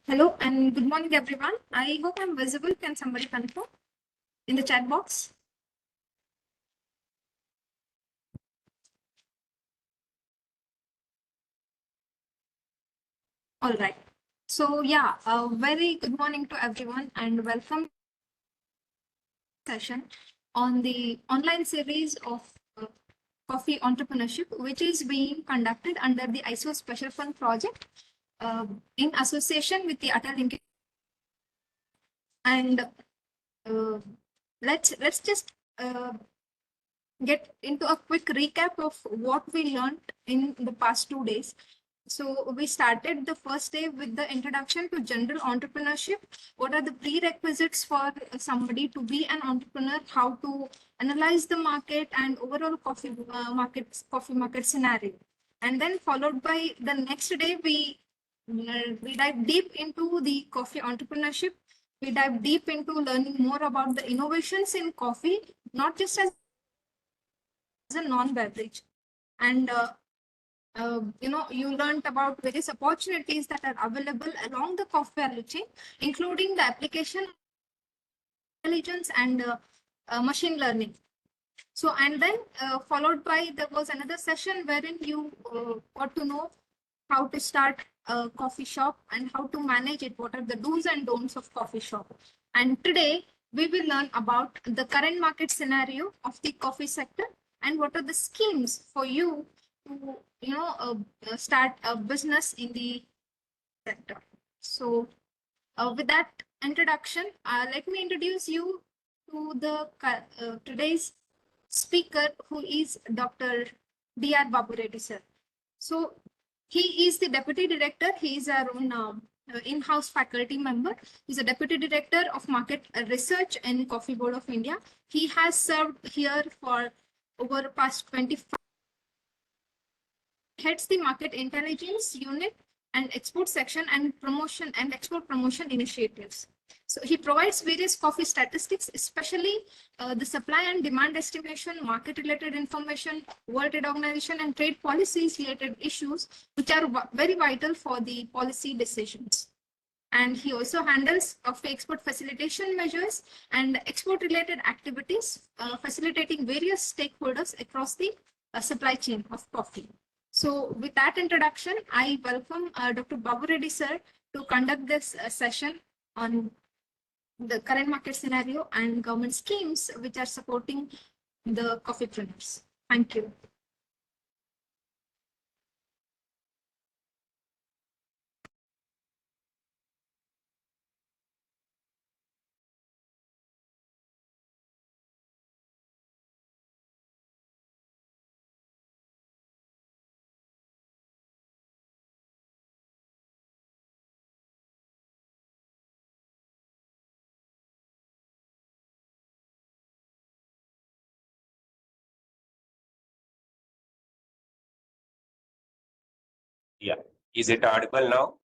Hello and good morning, everyone. I hope I'm visible. Can somebody confirm in the chat box? All right. So yeah, a very good morning to everyone and welcome to the session on the online series of coffee entrepreneurship, which is being conducted under the ISO Special Fund project in association with the Atal Incubation. And uh, let's just get into a quick recap of what we learned in the past 2 days. So we started the first day with the introduction to general entrepreneurship. What are the prerequisites for somebody to be an entrepreneur? How to analyze the market and overall coffee market scenario. And then followed by the next day, we dive deep into the coffee entrepreneurship. We dive deep into learning more about the innovations in coffee, not just as a non-beverage. And you learned about various opportunities that are available along the coffee value chain, including the application intelligence and machine learning. So, and then followed by there was another session wherein you got to know how to start a coffee shop and how to manage it. What are the do's and don'ts of coffee shop? And today we will learn about the current market scenario of the coffee sector and what are the schemes for you to start a business in the sector. So, with that introduction, let me introduce you to the today's speaker, who is Dr. D.R. Babu Reddy sir. So he is the deputy director. He is our own in-house faculty member. He's a deputy director of market research in Coffee Board of India. He has served here for over the past 25. Heads the market intelligence unit and export section and promotion and export promotion initiatives. So he provides various coffee statistics, especially the supply and demand estimation, market related information, World Trade Organization and trade policies related issues, which are very vital for the policy decisions. And he also handles coffee export facilitation measures and export related activities, facilitating various stakeholders across the supply chain of coffee. So with that introduction, I welcome Dr. Babu Reddy sir to conduct this session on the current market scenario and government schemes which are supporting the coffeepreneurs. Thank you. Yeah. Is it audible now?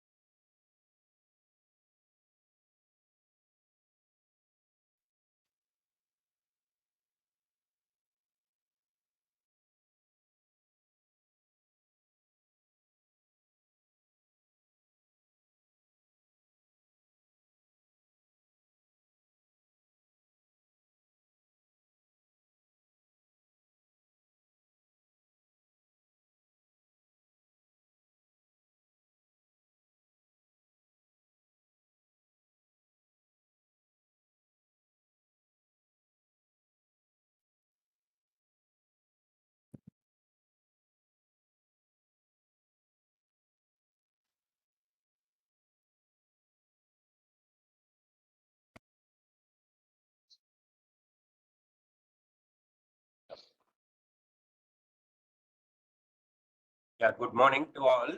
Yeah, good morning to all.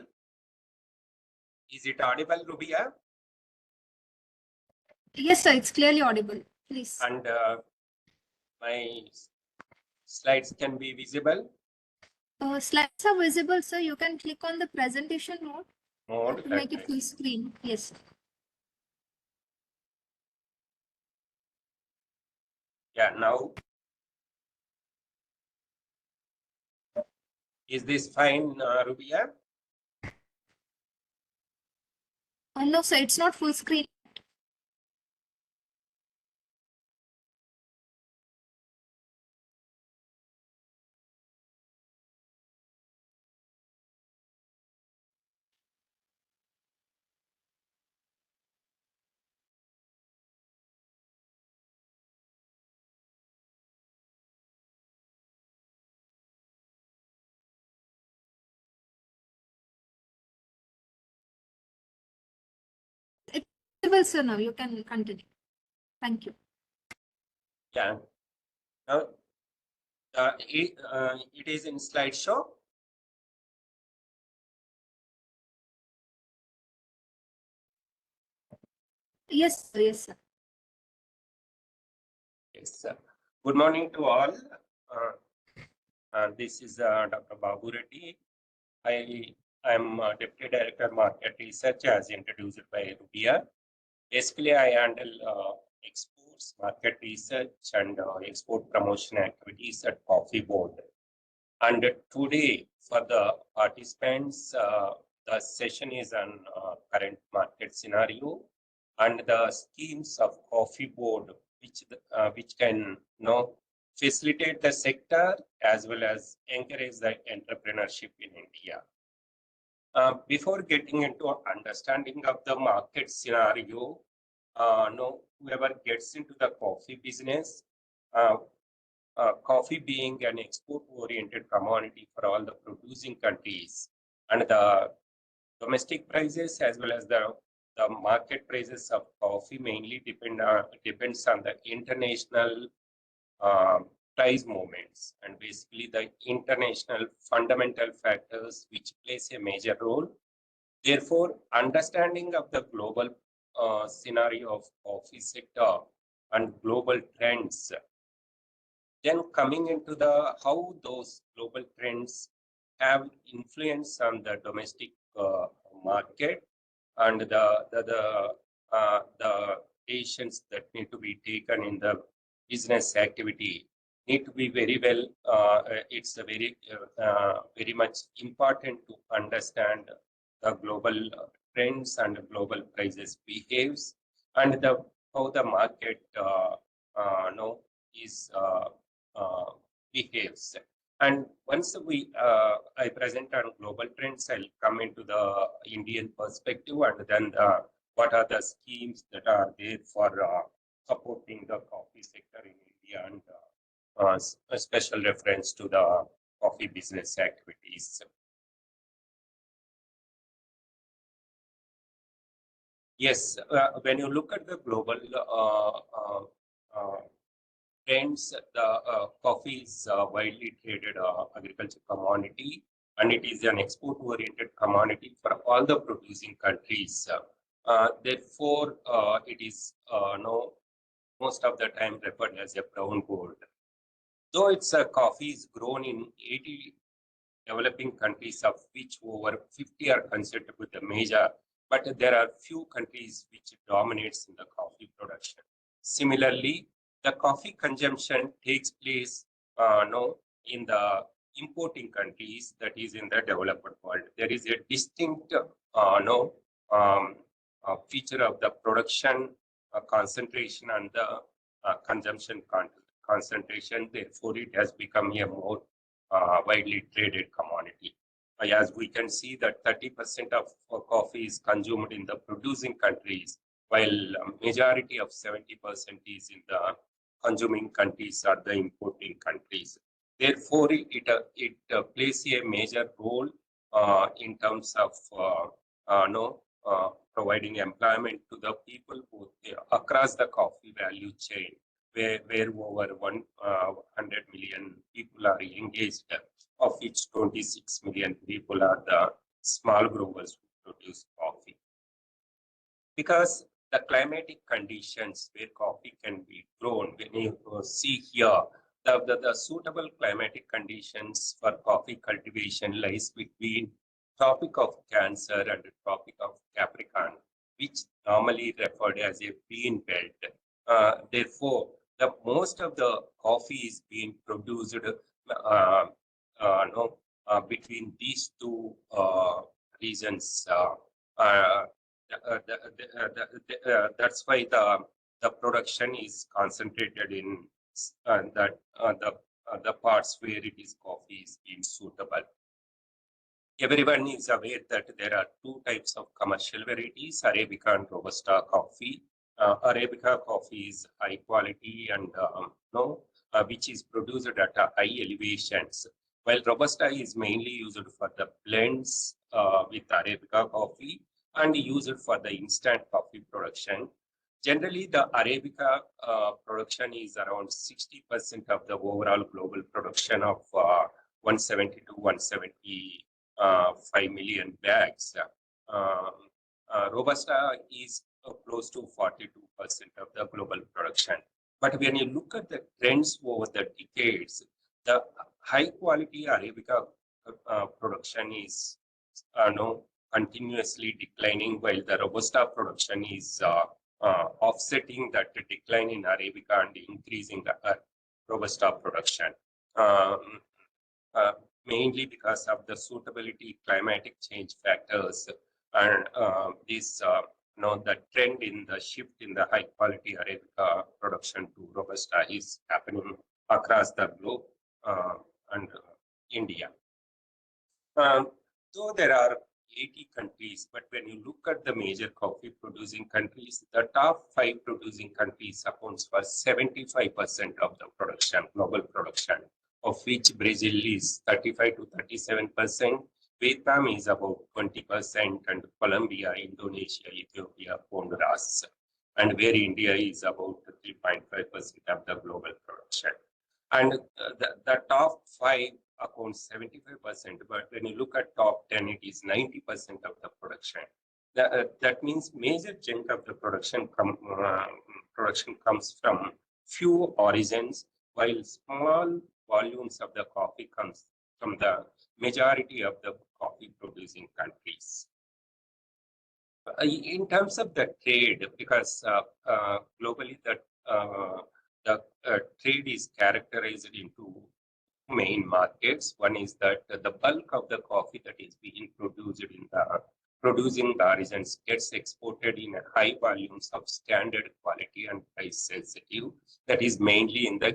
Is it audible, Rubia? Yes, sir, it's clearly audible. Please. And my slides can be visible? Slides are visible, sir. You can click on the presentation mode to make it full Definitely. screen. Yes. Yeah, now. Is this fine, Rubia? No, sir, it's not full screen. It's visible, sir. Now you can continue. Thank you. Yeah. Now, it is in slideshow. Yes, sir. Yes, sir. Yes, sir. Good morning to all. This is Dr. Babu Reddy. I am Deputy Director Market Research as introduced by Rubia. Basically, I handle exports, market research, and export promotion activities at Coffee Board. And today, for the participants, the session is on current market scenario and the schemes of Coffee Board, which can facilitate the sector as well as encourage the entrepreneurship in India. Before getting into understanding of the market scenario, whoever gets into the coffee business, coffee being an export-oriented commodity for all the producing countries, and the domestic prices as well as the market prices of coffee mainly depends on the international uh, price movements and basically the international fundamental factors which plays a major role. Therefore, understanding of the global scenario of coffee sector and global trends, then coming into the how those global trends have influence on the domestic market and the decisions that need to be taken in the business activity need to be very well. It's a very much important to understand the global trends and global prices behaves and the how the market is behaves. And once I present on global trends, I'll come into the Indian perspective and then what are the schemes that are there for supporting the coffee sector in India and a special reference to the coffee business activities. Yes, when you look at the global trends, the coffee is widely traded agriculture commodity, and it is an export-oriented commodity for all the producing countries. Therefore, it is no most of the time referred as a brown gold. Though it's coffee is grown in 80 developing countries, of which over 50 are considered with the major, but there are few countries which dominates in the coffee production. Similarly, the coffee consumption takes place in the importing countries, that is in the developed world. There is a distinct feature of the production concentration and the consumption concentration. Therefore, it has become a more widely traded commodity. As we can see that 30% of coffee is consumed in the producing countries, while majority of 70% is in the consuming countries or the importing countries. Therefore, it plays a major role in terms of providing employment to the people who, across the coffee value chain, where over 100 million people are engaged, of which 26 million people are the small growers who produce coffee. Because the climatic conditions where coffee can be grown, when you see here, the suitable climatic conditions for coffee cultivation lies between Tropic of Cancer and Tropic of Capricorn, which normally referred as a bean belt. Therefore, the most of the coffee is being produced between these two regions. that's why the production is concentrated in the parts where it is coffee is being suitable. Everyone is aware that there are two types of commercial varieties, Arabica and Robusta coffee. Arabica coffee is high quality and which is produced at high elevations, while Robusta is mainly used for the blends with Arabica coffee and used for the instant coffee production. Generally, the Arabica production is around 60% of the overall global production of 170 to 175 million bags. Robusta is close to 42% of the global production. But when you look at the trends over the decades, the high quality Arabica production is continuously declining, while the Robusta production is offsetting that decline in Arabica and increasing Robusta production. Mainly because of the suitability climatic change factors and the trend in the shift in the high quality Arabica production to Robusta is happening across the globe and India. Though there are 80 countries, but when you look at the major coffee producing countries, the top 5 producing countries accounts for 75% of the production, global production, of which Brazil is 35 to 37%, Vietnam is about 20%, and Colombia, Indonesia, Ethiopia, Honduras, and where India is about 3.5% of the global production. And the top 5 accounts 75%, but when you look at top 10, it is 90% of the production. That means major chunk of the production comes from few origins, while small volumes of the coffee comes from the majority of the coffee producing countries. In terms of the trade, because globally the trade is characterized into main markets. One is that the bulk of the coffee that is being produced in the producing the origins gets exported in high volumes of standard quality and price sensitive, that is mainly in the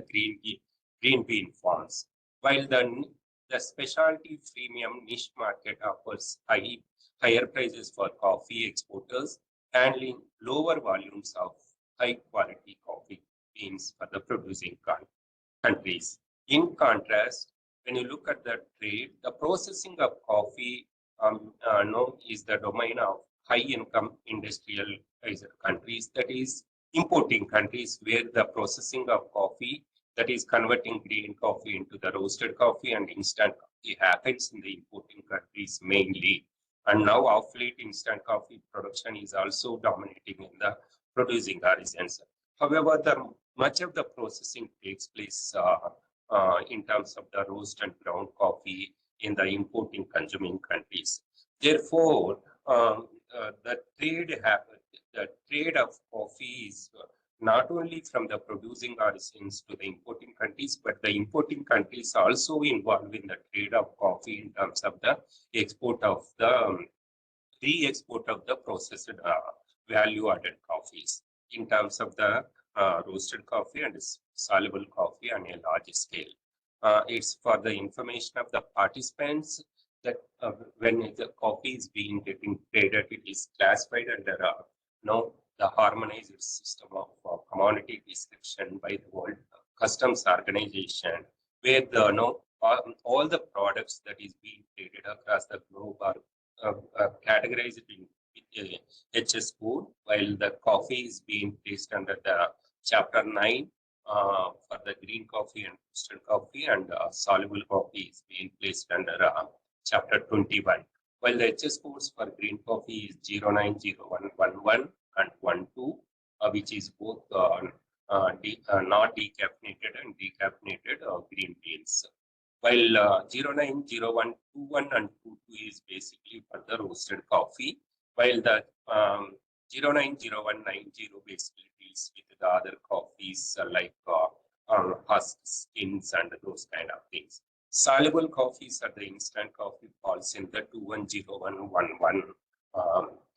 green bean forms, while the specialty premium niche market offers higher prices for coffee exporters, handling lower volumes of high quality coffee beans for the producing countries. In contrast, when you look at the trade, the processing of coffee is the domain of high-income industrialized countries, that is, importing countries, where the processing of coffee, that is converting green coffee into the roasted coffee and instant coffee, happens in the importing countries mainly. And now, of late, instant coffee production is also dominating in the producing origins. However, much of the processing takes place in terms of the roast and ground coffee in the importing consuming countries. Therefore, the trade of coffee is not only from the producing origins to the importing countries, but the importing countries also involved in the trade of coffee in terms of the export of the re-export of the processed value-added coffees in terms of the roasted coffee and soluble coffee on a large scale. It's for the information of the participants that when the coffee is getting traded, it is classified under the harmonized system of commodity description by the World Customs Organization, where all the products that is being traded across the globe are categorized in HS code, while the coffee is being placed under the Chapter 9 for the green coffee and roasted coffee, and soluble coffee is being placed under Chapter 21. While the HS codes for green coffee is 090111 and 12, which is both not decaffeinated and decaffeinated green beans. While 090121 and 22 is basically for the roasted coffee, while the 090190 basically deals with the other coffees like husk skins and those kind of things. Soluble coffees are the instant coffee falls in the 210111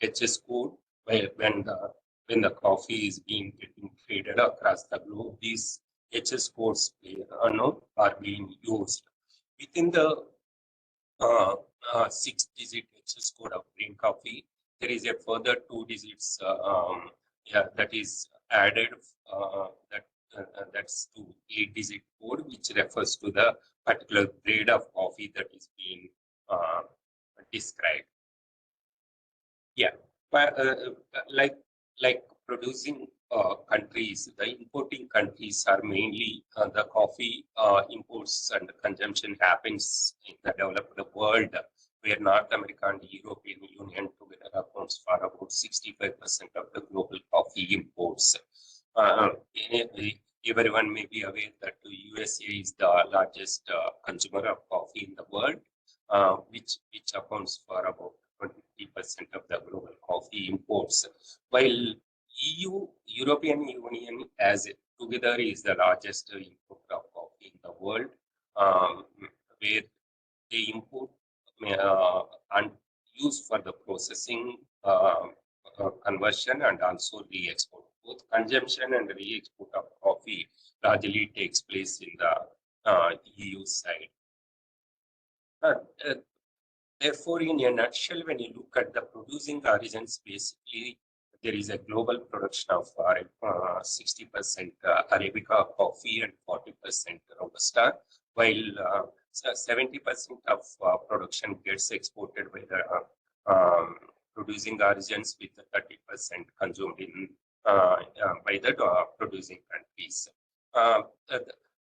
HS code, when the coffee is getting traded across the globe, these HS codes are being used. Within the 6-digit HS code of green coffee, there is a further 2 digits that is added. That's to 8-digit code, which refers to the particular grade of coffee that is being described. Yeah, but like producing countries, the importing countries are mainly the coffee imports and consumption happens in the developed world, where North America and European Union together accounts for about 65% of the global coffee imports. Uh, Everyone may be aware that the USA is the largest consumer of coffee in the world, which accounts for about 20% of the global coffee imports, while European Union as together is the largest importer of coffee in the world, where they import and use for the processing, conversion, and also re-export. Both consumption and re-export of coffee largely takes place in the EU side. Therefore, in a nutshell, when you look at the producing origins, basically there is a global production of 60% Arabica coffee and 40% Robusta, while 70% of production gets exported by the producing origins, with 30% consumed in by the producing countries.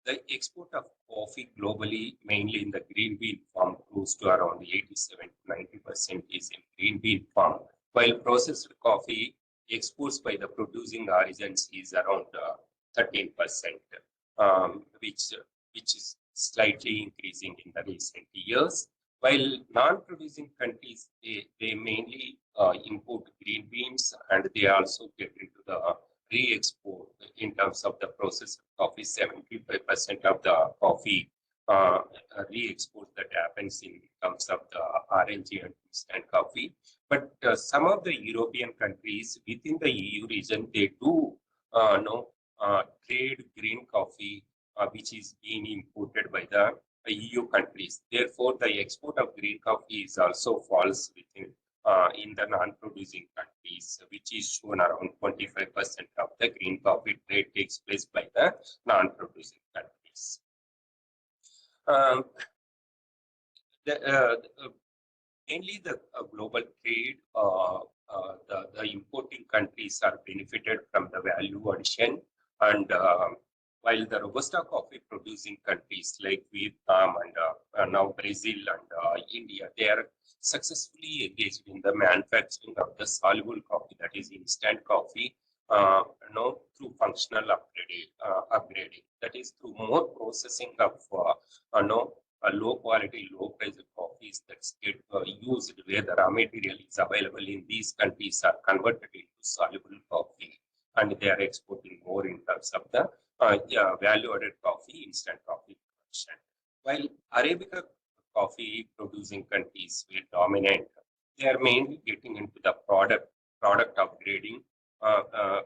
The export of coffee globally, mainly in the green bean form, close to around 87 to 90% is in green bean form, while processed coffee exports by the producing origins is around 13%, which is slightly increasing in the recent years. While non-producing countries, they mainly import green beans, and they also get into the re-export in terms of the processed coffee. 75% of the coffee re-export that happens in terms of the RNG and instant coffee. But some of the European countries within the EU region, they do trade green coffee, which is being imported by the EU countries. Therefore, the export of green coffee is also falls within in the non-producing countries, which is shown around 25% of the green coffee trade takes place by the non-producing countries. Mainly the global trade, the importing countries are benefited from the value addition, and while the Robusta coffee producing countries like Vietnam and now Brazil and India, they are successfully engaged in the manufacturing of the soluble coffee, that is instant coffee, through functional upgrading, that is through more processing of low quality, low price coffees that get used where the raw material is available in these countries are converted into soluble coffee, and they are exporting more in terms of the value-added coffee, instant coffee production. While Arabica coffee producing countries will dominate, they are mainly getting into the product upgrading,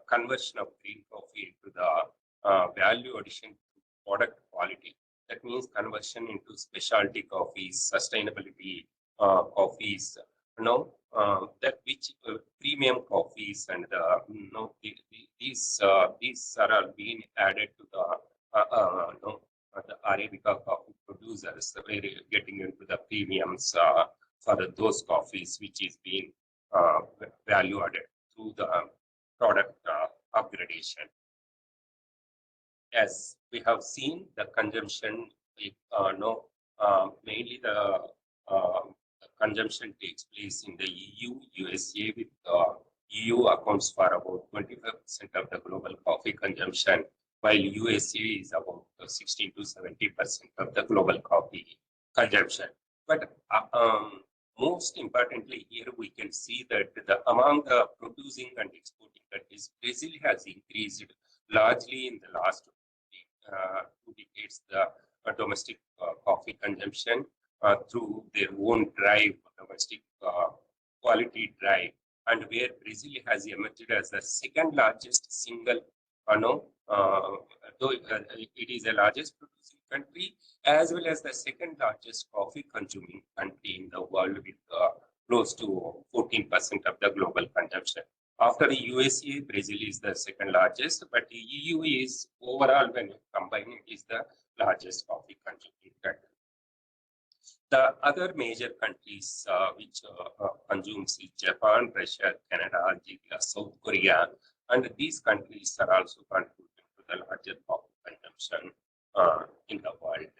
conversion of green coffee into the value addition to product quality. That means conversion into specialty coffees, sustainability coffees, that which premium coffees, and these are all being added to the Arabica coffee producers. We're getting into the premiums for those coffees, which is being value added through the product upgradation. As we have seen, the consumption, mainly the consumption takes place in the EU, USA, with EU accounts for about 25% of the global coffee consumption, while USA is about 16 to 70% of the global coffee consumption. But most importantly, here we can see that among the producing and exporting countries, Brazil has increased largely in the last 2 decades the domestic coffee consumption through their own drive, domestic quality drive, and where Brazil has emerged as the second largest single, though it is the largest producing country, as well as the second largest coffee consuming country in the world with close to 14% of the global consumption. After the USA, Brazil is the second largest, but the EU is overall, when you combine it, is the largest coffee consuming country. The other major countries which consumes is Japan, Russia, Canada, Algeria, South Korea, and these countries are also contributing to the larger coffee consumption in the world.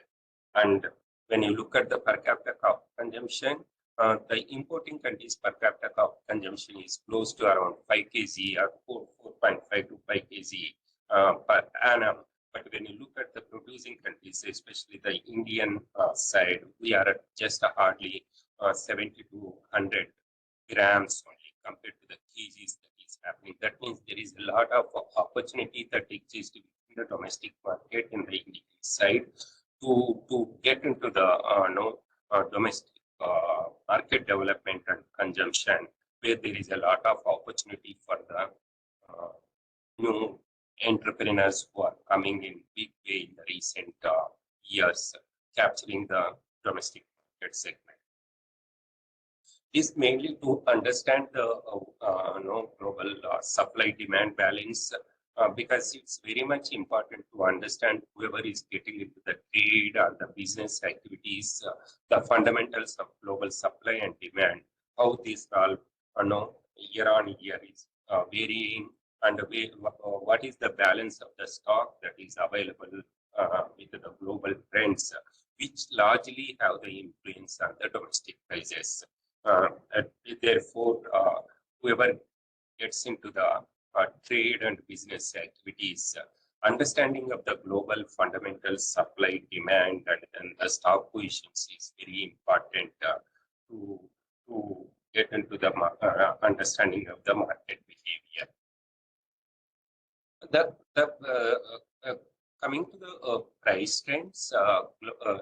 And when you look at the per capita coffee consumption, the importing countries per capita coffee consumption is close to around 5 kg or 4.5 to 5 kg per annum. But when you look at the producing countries, especially the Indian side, we are at just hardly 70 to 100 grams only compared to the kgs that is happening. That means there is a lot of opportunity that exists in the domestic market in the Indian side to get into the domestic market development and consumption, where there is a lot of opportunity for the new entrepreneurs who are coming in big way in the recent years, capturing the domestic market segment. This mainly to understand the global supply-demand balance, because it's very much important to understand whoever is getting into the trade or the business activities, the fundamentals of global supply and demand, how these all year on year is varying, and what is the balance of the stock that is available with the global trends, which largely have the influence on the domestic prices. Therefore, whoever gets into the trade and business activities, understanding of the global fundamentals, supply, demand, and the stock positions is very important to get into the understanding of the market behavior. Coming to the price trends,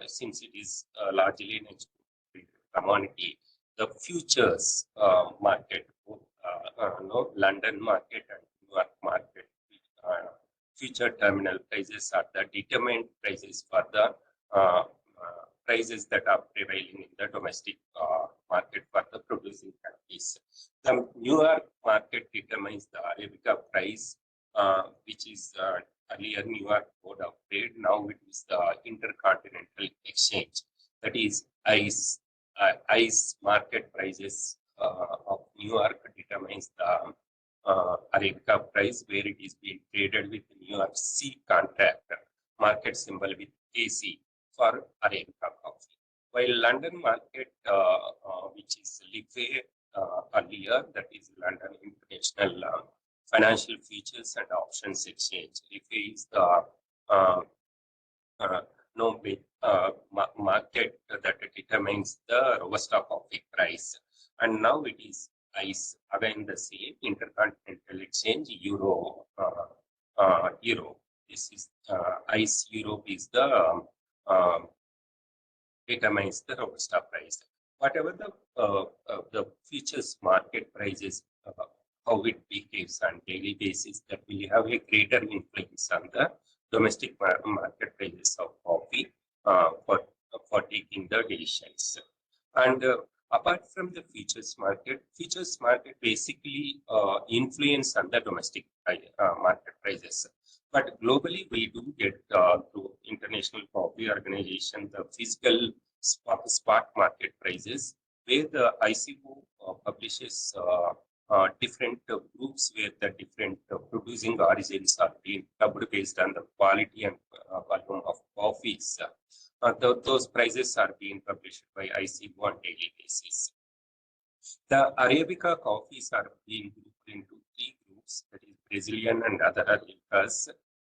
since it is largely an exported commodity, the futures market, London market and New York market, future terminal prices are the determined prices for the prices that are prevailing in the domestic market for the producing countries. The New York market determines the Arabica price, which is earlier New York Board of Trade. Now it is the Intercontinental Exchange. That is ICE. ICE market prices of New York determines the Arabica price, where it is being traded with New York C contract, market symbol with AC for Arabica coffee. While London market, which is LIFE earlier, that is London International Financial Futures and Options Exchange. LIFE is the market that determines the Robusta coffee price. And now it is ICE, again the same, Intercontinental Exchange, Euro. This is ICE Europe is the determines the Robusta price. Whatever the futures market prices, how it behaves on daily basis, that will have a greater influence on the domestic market prices of coffee for taking the decisions. And apart from the futures market basically influence on the domestic market prices. But globally, we do get through International Coffee Organization the physical spot market prices, where the ICO publishes different groups where the different producing origins are being clubbed based on the quality and volume of coffees. Those prices are being published by ICO on daily basis. The Arabica coffees are being grouped into three groups, that is Brazilian and other Arabicas,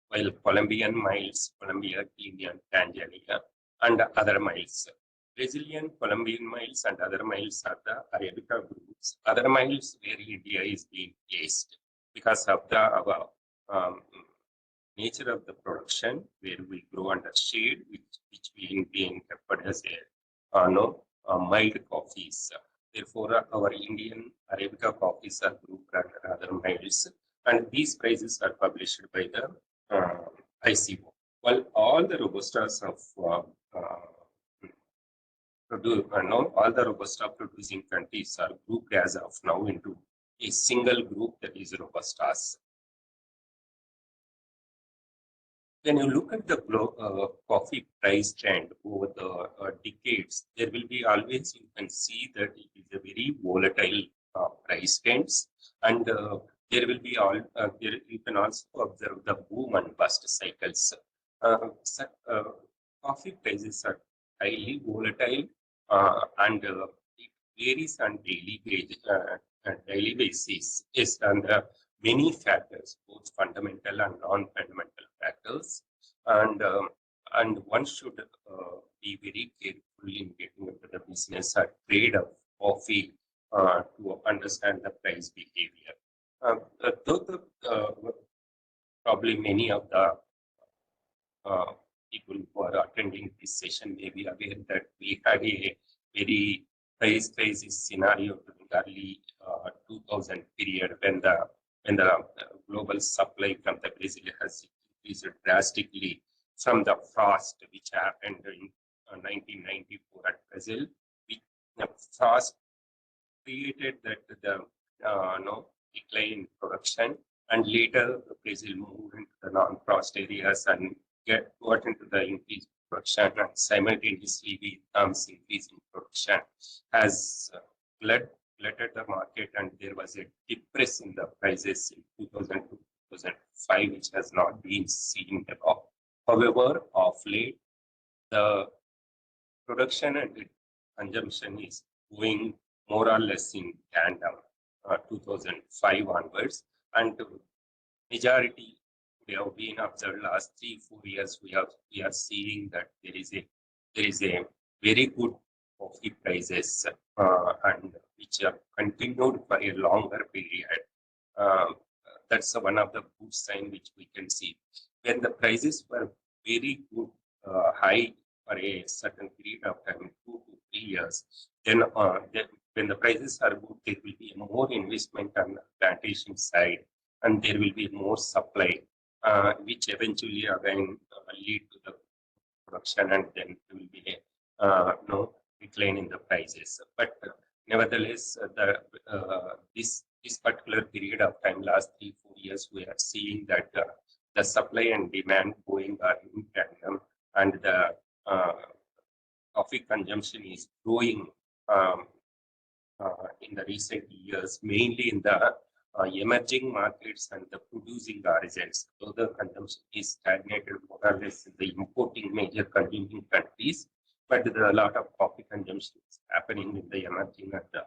while Colombian miles, Colombia, Kenya, Tanzania, and other miles. Brazilian, Colombian miles, and other miles are the Arabica groups. Other miles where India is being placed because of the nature of the production, where we grow under shade, which being kept as a mild coffees. Therefore, our Indian Arabica coffees are grouped under other miles, and these prices are published by the ICO. While all the Robustas of all the Robusta producing countries are grouped as of now into a single group, that is Robustas. When you look at the coffee price trend over the decades, there will be always, you can see that it is a very volatile price trends, and there will be you can also observe the boom and bust cycles. Coffee prices are highly volatile, and it varies on daily basis. Yes, and many factors, both fundamental and non-fundamental factors, and one should be very careful in getting into the business or trade of coffee to understand the price behavior. Probably many of the people who are attending this session may be aware that we had a very price crisis scenario during the early 2000 period when the global supply from the Brazil has increased drastically from the frost which happened in 1994 at Brazil. The frost created that the decline in production, and later Brazil moved into the non-frost areas and got into the increased production, and simultaneously Vietnam's increase in production has flooded the market, and there was a depress in the prices in 2002, 2005, which has not been seen at all. However, of late, the production and consumption is going more or less in tandem, 2005 onwards, and majority we have been observed last 3-4 years. We are seeing that there is a very good coffee prices and which are continued for a longer period. That's one of the good sign which we can see. When the prices were very good, high for a certain period of time, 2 to 3 years, then when the prices are good, there will be more investment on the plantation side, and there will be more supply, which eventually again lead to the production, and then there will be a decline in the prices. But nevertheless, this particular period of time, last 3-4 years, we are seeing that the supply and demand going are in tandem, and the coffee consumption is growing in the recent years, mainly in the emerging markets and the producing origins. So the consumption is stagnated more or less in the importing major consuming countries, but there are a lot of coffee consumption is happening in the emerging and the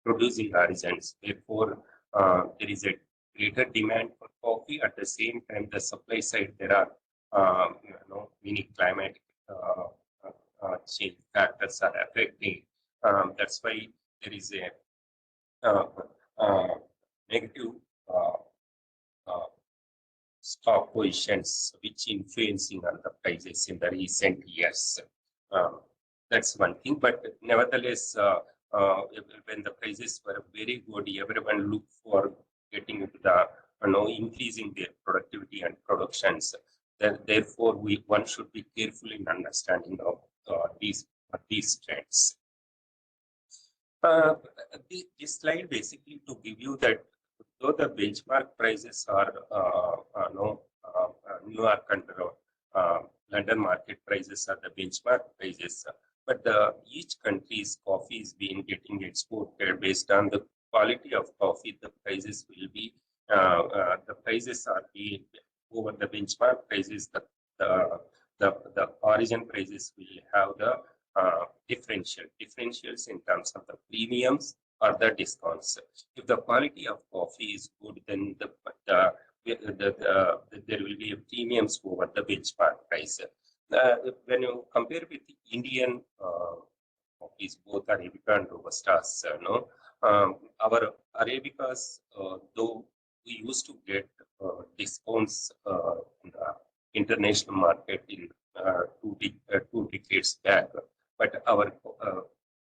producing origins. Therefore, there is a greater demand for coffee. At the same time, the supply side, there are many climate change factors are affecting. That's why there is a negative stock positions which influencing on the prices in the recent years. That's one thing, but nevertheless, when the prices were very good, everyone looked for getting into the increasing their productivity and productions. Therefore, one should be careful in understanding of these trends. This slide basically to give you that though the benchmark prices are New York and London market prices are the benchmark prices, but each country's coffee is being getting exported based on the quality of coffee. The prices will be the prices are being over the benchmark prices. The origin prices will have the differentials in terms of the premiums or the discounts. If the quality of coffee is good, then there will be premiums over the benchmark price. When you compare with the Indian coffees, both Arabica and Robustas, our Arabicas, though we used to get discounts in the international market in 2 decades back, but our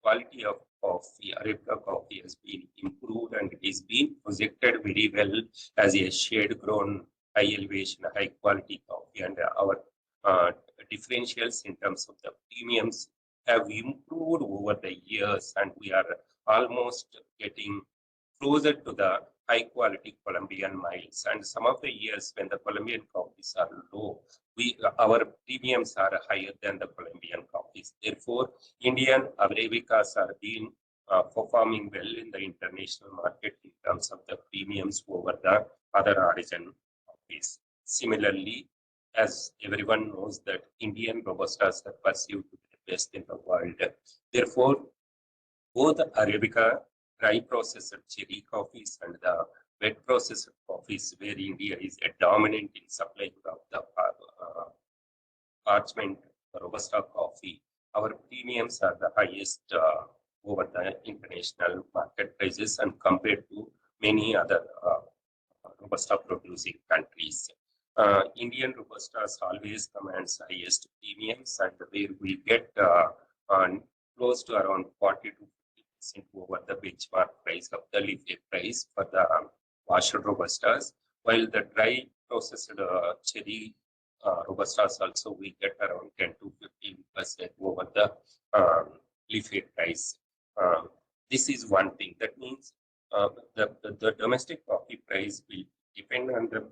quality of coffee, Arabica coffee has been improved and it is being projected very well as a shade-grown, high elevation, high quality coffee, and our differentials in terms of the premiums have improved over the years, and we are almost getting closer to the high quality Colombian miles. And some of the years when the Colombian coffees are low, our premiums are higher than the Colombian coffees. Therefore, Indian Arabicas are being performing well in the international market in terms of the premiums over the other origin coffees. Similarly, as everyone knows that Indian Robustas are perceived to be the best in the world. Therefore, both Arabica dry processed cherry coffees and the wet processed coffees, where India is a dominant in supplying of the parchment Robusta coffee, our premiums are the highest over the international market prices and compared to many other Robusta producing countries. Indian Robustas always commands highest premiums, and where we get close to around 40 to 50% over the benchmark price of the leaf price for the washed Robustas, while the dry processed cherry Robustas also we get around 10 to 15% over the leaf price. This is one thing. That means the domestic coffee price will depend on the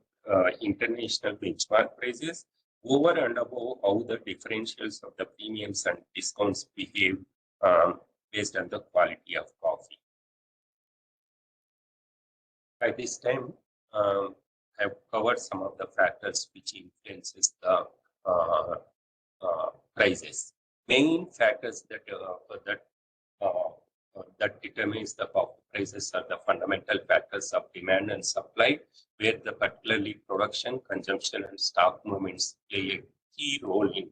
international benchmark prices over and above how the differentials of the premiums and discounts behave based on the quality of coffee. By this time, I've covered some of the factors which influences the prices. Main factors that determines the coffee prices are the fundamental factors of demand and supply, where the particularly production, consumption, and stock movements play a key role in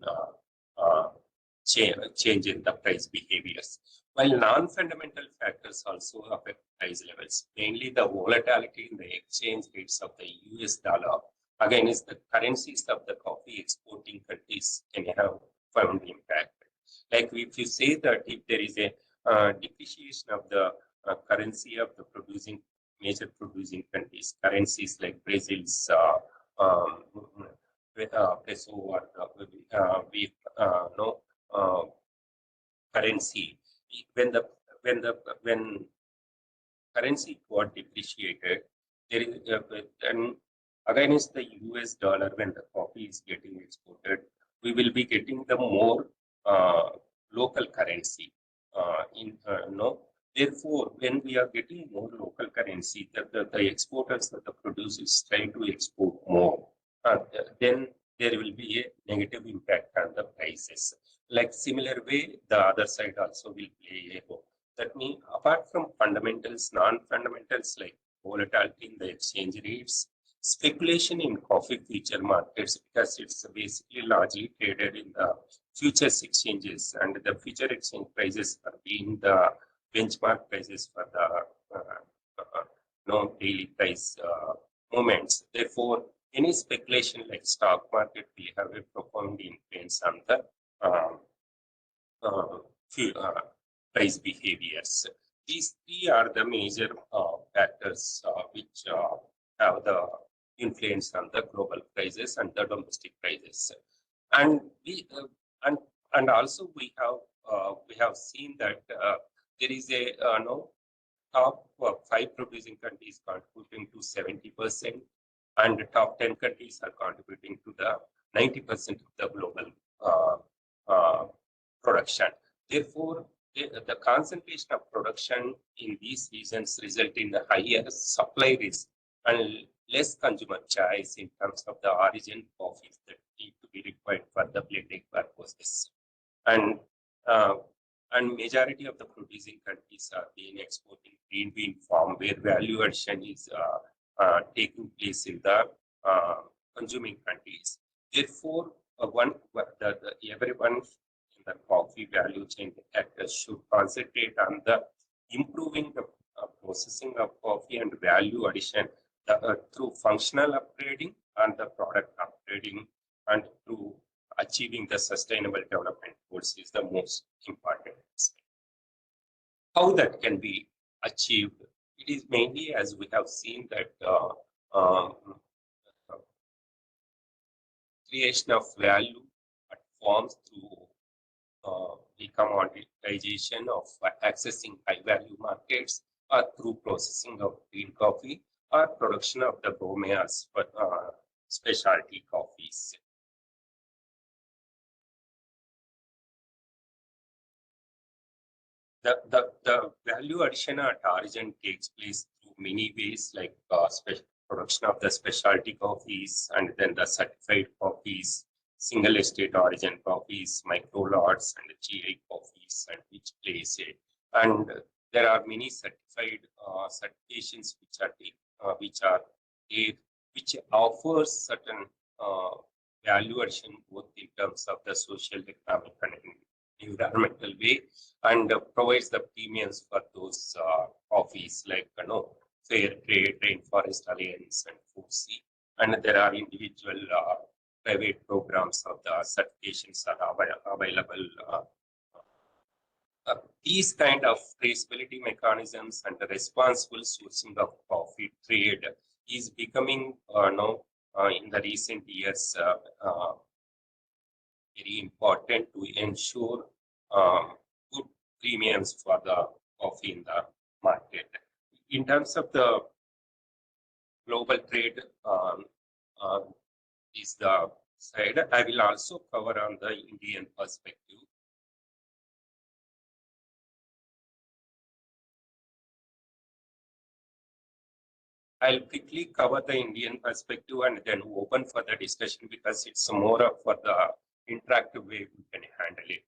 change in the price behaviors. While non-fundamental factors also affect price levels, mainly the volatility in the exchange rates of the US dollar against the currencies of the coffee exporting countries can have found impact. Like if you say that if there is a depreciation of the currency of the major producing countries, currencies like Brazil's peso or currency, when currency got depreciated, there is and against the US dollar, when the coffee is getting exported, we will be getting the more local currency. Therefore, when we are getting more local currency, the exporters, the producers try to export more, then there will be a negative impact on the prices. Like similar way, the other side also will play a role. That means apart from fundamentals, non-fundamentals like volatility in the exchange rates, speculation in coffee future markets, because it's basically largely traded in the futures exchanges, and the future exchange prices are being the benchmark prices for the daily price movements. Therefore, any speculation like stock market will have a profound influence on the price behaviors. These three are the major factors which have the influence on the global prices and the domestic prices. And and also we have seen that there is a top 5 producing countries contributing to 70%, and the top 10 countries are contributing to the 90% of the global production. Therefore, the concentration of production in these regions result in a higher supply risk and less consumer choice in terms of the origin coffees that need to be required for the blending purposes. And majority of the producing countries are being exporting green bean farm, where value addition is taking place in the consuming countries. Therefore, everyone in the coffee value chain actors should concentrate on the improving the processing of coffee and value addition through functional upgrading and the product upgrading, and through achieving the sustainable development goals is the most important aspect. how that can be achieved. It is mainly, as we have seen, that creation of value at forms through the commoditization of accessing high value markets, or through processing of green coffee, or production of the gourmet specialty coffees. The value addition at origin takes place through many ways, like production of the specialty coffees, and then the certified coffees, single estate origin coffees, micro lots, and GI coffees, and which plays it. And there are many certified certifications which are there, which offers certain value addition both in terms of the social, economic, and environmental way, and provides the premiums for those coffees, like fair trade, rainforest alliance, and food C. And there are individual private programs of the certifications are available. These kind of traceability mechanisms and the responsible sourcing of coffee trade is becoming in the recent years very important to ensure good premiums for the coffee in the market. In terms of the global trade, is the side I will also cover on the Indian perspective. I'll quickly cover the Indian perspective and then open for the discussion, because it's more of for the interactive way we can handle it.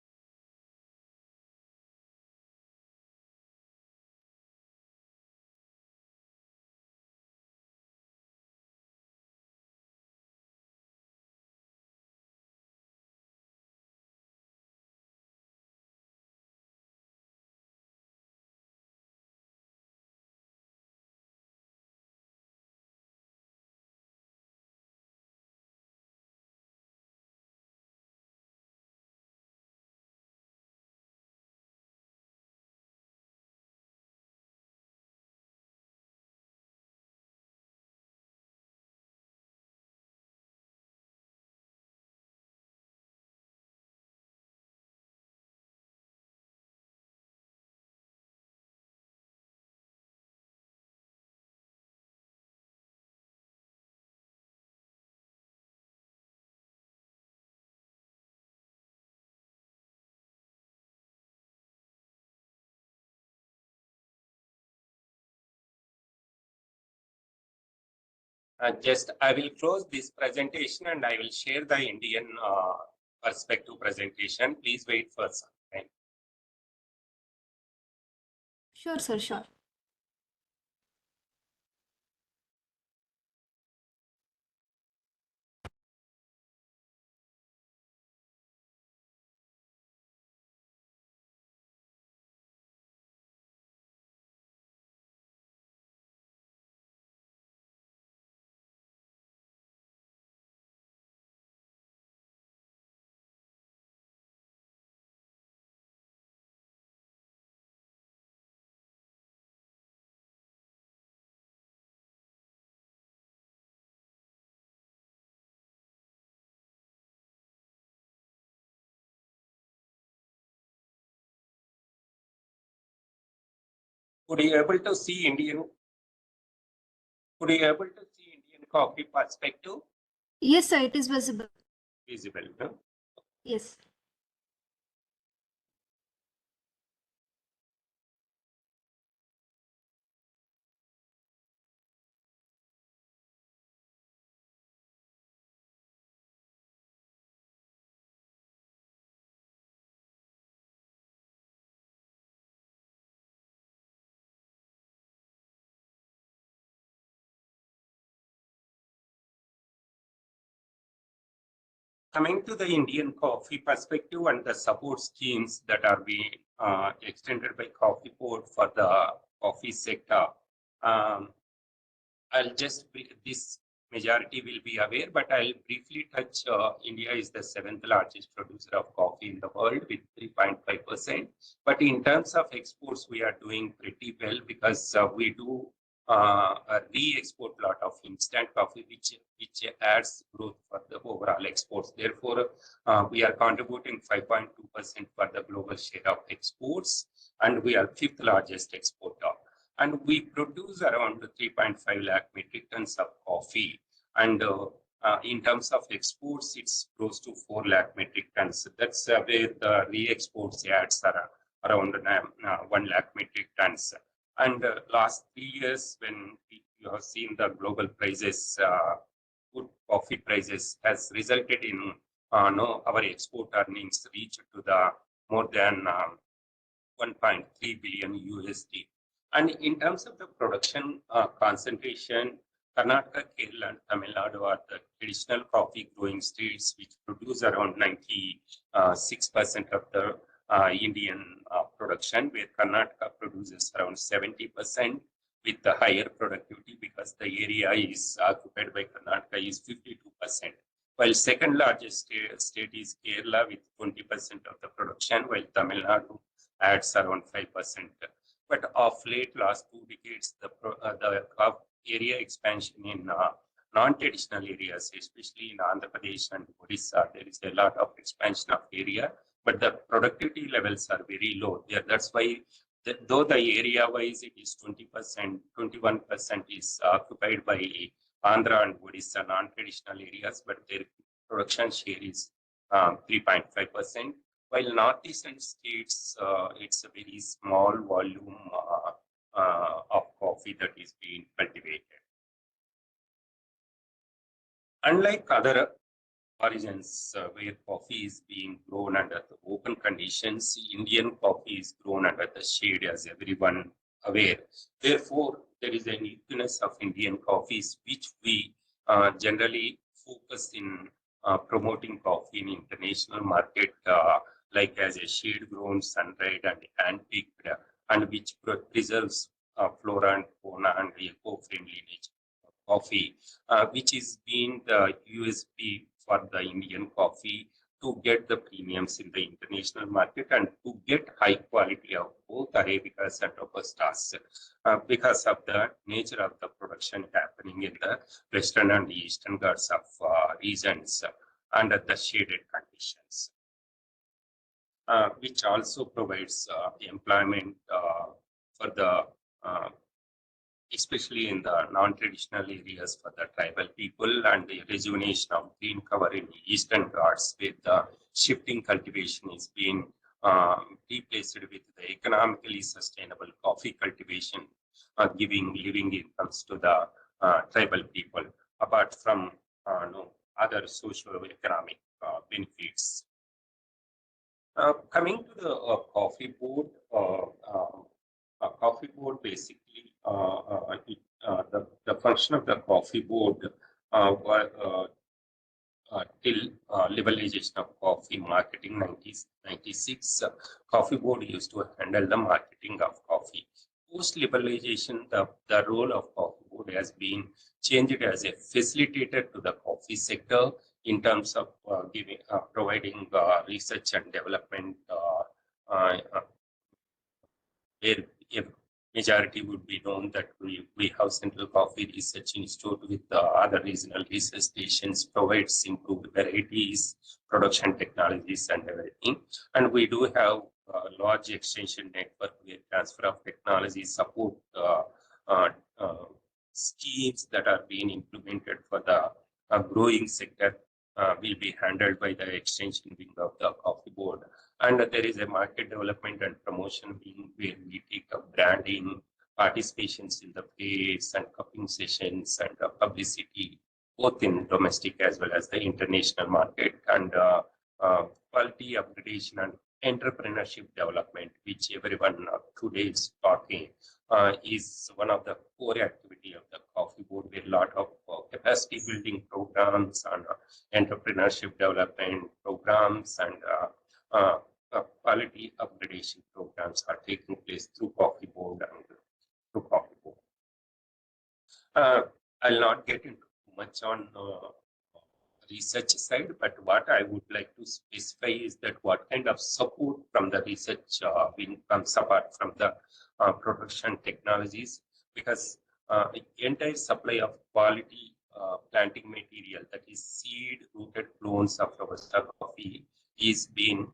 I will close this presentation and I will share the Indian perspective presentation. Please wait for some time. Sure, sir, sure. Could you able to see Indian? Could you able to see Indian coffee perspective? Yes, sir, it is visible. Visible, no? Yes. Coming to the Indian coffee perspective and the support schemes that are being extended by Coffee Board for the coffee sector, I'll just this majority will be aware, but I'll briefly touch. India is the seventh largest producer of coffee in the world with 3.5%. But in terms of exports, we are doing pretty well because we do re-export a lot of instant coffee, which adds growth for the overall exports. Therefore, we are contributing 5.2% for the global share of exports, and we are fifth largest exporter. And we produce around 3.5 lakh metric tons of coffee. And in terms of exports, it's close to 4 lakh metric tons. That's where the re-exports adds are around 1 lakh metric tons. And last 3 years, when you have seen the global prices, good coffee prices has resulted in our export earnings reached to the more than 1.3 billion USD. And in terms of the production concentration, Karnataka, Kerala, and Tamil Nadu are the traditional coffee growing states, which produce around 96% of the Indian production, where Karnataka produces around 70% with the higher productivity because the area is occupied by Karnataka is 52%. While second largest state is Kerala with 20% of the production, while Tamil Nadu adds around 5%. But of late, last 2 decades, the area expansion in non-traditional areas, especially in Andhra Pradesh and Odisha, there is a lot of expansion of area, but the productivity levels are very low. That's why, though the area-wise it is 20%, 21% is occupied by Andhra and Odisha non-traditional areas, but their production share is 3.5%. While northeastern states, it's a very small volume of coffee that is being cultivated. Unlike other origins where coffee is being grown under the open conditions, Indian coffee is grown under the shade, as everyone aware. Therefore, there is a uniqueness of Indian coffees, which we generally focus in promoting coffee in international market, like as a shade-grown, sun-dried, and hand-picked, and which preserves flora and fauna and eco-friendly nature of coffee, which is being the USP for the Indian coffee to get the premiums in the international market and to get high quality of both Arabicas and Robustas because of the nature of the production happening in the western and eastern Ghats of regions under the shaded conditions. Which also provides employment for the, especially in the non-traditional areas for the tribal people, and the rejuvenation of green cover in the eastern Ghats, with the shifting cultivation is being replaced with the economically sustainable coffee cultivation, giving living incomes to the tribal people, apart from other socio-economic benefits. Coming to the coffee board, basically the function of the coffee board till liberalization of coffee marketing 1996, coffee board used to handle the marketing of coffee. Post liberalization, the role of coffee board has been changed as a facilitator to the coffee sector in terms of providing research and development, where a majority would be known that we have Central Coffee Research Institute with other regional research stations, provides improved varieties, production technologies, and everything. And we do have a large extension network where transfer of technology support schemes that are being implemented for the growing sector will be handled by the extension wing of the coffee board. And there is a market development and promotion wing where we take up branding, participations in the fairs and cupping sessions and publicity, both in domestic as well as the international market, and quality upgradation and entrepreneurship development, which everyone today is talking, is one of the core activity of the coffee board, where a lot of capacity building programs and entrepreneurship development programs and quality upgradation programs are taking place through coffee board and through coffee board. I'll not get into much on research side, but what I would like to specify is that what kind of support from the research comes apart from the production technologies, because entire supply of quality planting material, that is seed rooted clones of Robusta coffee, is being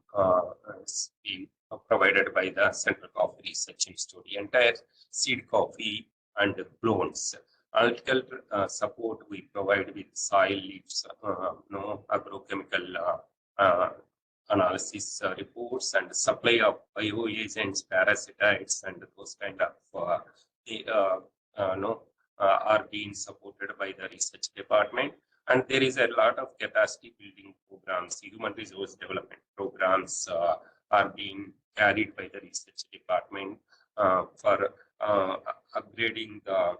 provided by the Central Coffee Research Institute. The entire seed coffee and clones. Analytical support we provide with soil leaves, agrochemical analysis reports, and supply of bioagents, parasitides, and those kind of are being supported by the research department. And there is a lot of capacity building programs, human resource development programs are being carried by the research department for upgrading the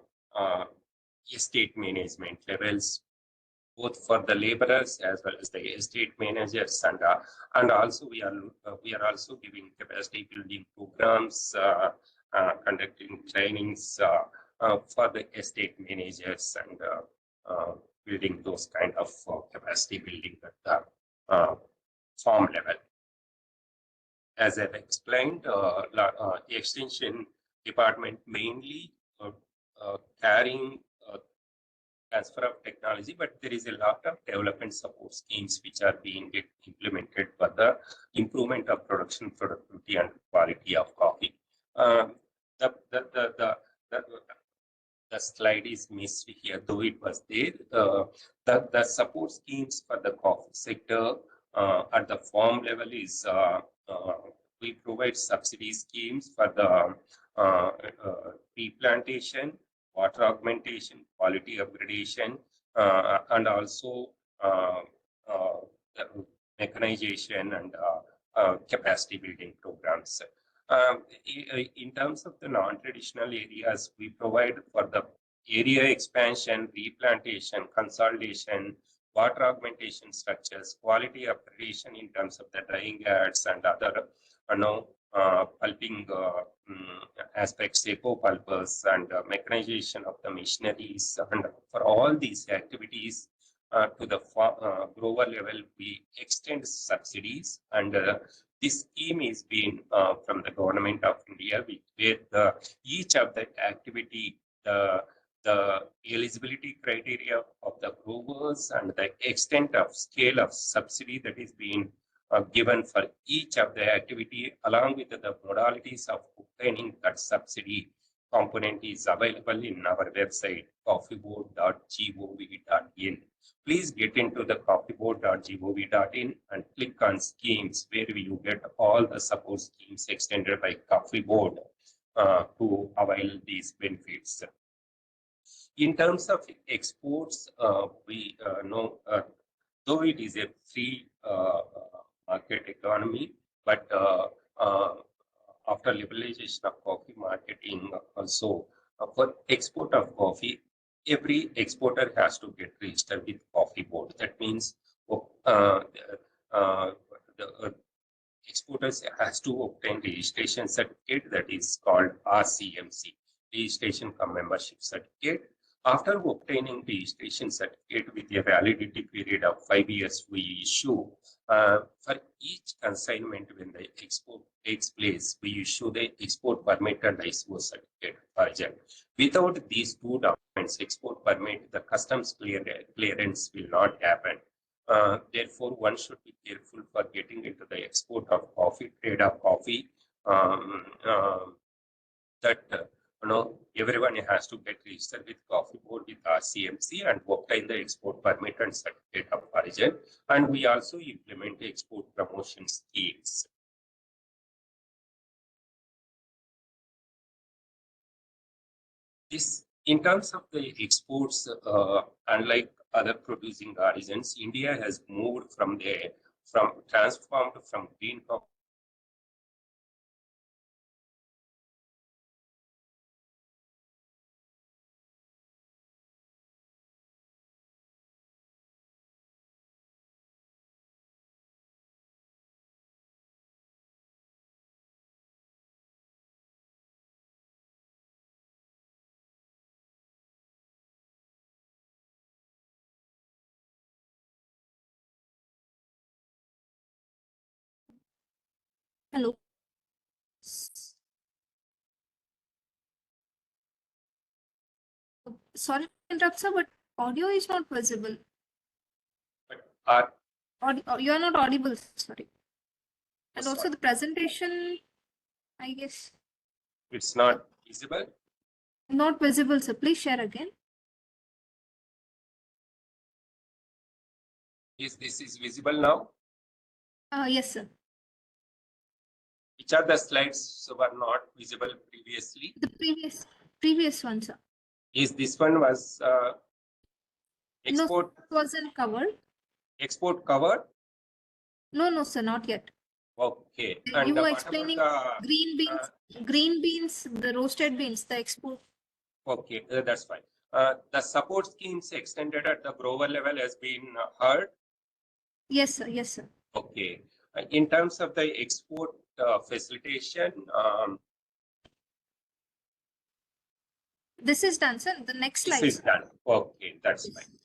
estate management levels, both for the laborers as well as the estate managers, and also we are also giving capacity building programs, conducting trainings for the estate managers, and building those kind of capacity building at the farm level. As I've explained, extension department mainly carrying transfer of technology, but there is a lot of development support schemes which are being implemented for the improvement of production, productivity, and quality of coffee. The, the, the, the, the, the slide is missed here, though it was there. The support schemes for the coffee sector at the farm level is we provide subsidy schemes for the tree plantation, water augmentation, quality upgradation, and also mechanization and capacity building programs. In terms of the non-traditional areas, we provide for the area expansion, replantation, consolidation, water augmentation structures, quality upgradation in terms of the drying yards and other pulping aspects, eco-pulpers, and mechanization of the machineries. And for all these activities to the grower level, we extend subsidies, and this scheme is being from the government of India, where each of the activity, the eligibility criteria of the growers and the extent of scale of subsidy that is being given for each of the activity, along with the modalities of obtaining that subsidy component, is available in our website, coffeeboard.gov.in. Please get into the coffeeboard.gov.in and click on schemes, where you get all the support schemes extended by Coffee Board to avail these benefits. In terms of exports, we know, though it is a free market economy, but after liberalization of coffee marketing, also for export of coffee, every exporter has to get registered with Coffee Board. That means the exporters has to obtain registration certificate, that is called RCMC, registration cum membership certificate. After obtaining the registration certificate with a validity period of 5 years, we issue for each consignment when the export takes place, we issue the export permit and ISO certificate version. Without these two documents, export permit, the customs clearance will not happen. Therefore, one should be careful for getting into the export of coffee, trade of coffee, that everyone has to get registered with Coffee Board with RCMC and obtain the export permit and certificate of origin. And we also implement export promotion schemes. This, in terms of the exports, unlike other producing origins, India has moved transformed from green coffee Hello. Sorry to interrupt, sir, but audio is not visible. But You are not audible, sorry. And sorry, also the presentation, I guess, it's not visible. not visible, sir. Please share again. This is visible now? Yes, sir. Which are the slides were not visible previously? The previous one, sir. Is this one was export? No, wasn't covered. Export covered? No, sir, not yet. Okay. You And were what explaining about green beans, the roasted beans, the export. okay, that's fine. The support schemes extended at the grower level has been heard. Yes, sir. Yes, sir. Okay. In terms of the export facilitation, This is done, sir. The next this slide, is sir. done. Okay, that's fine.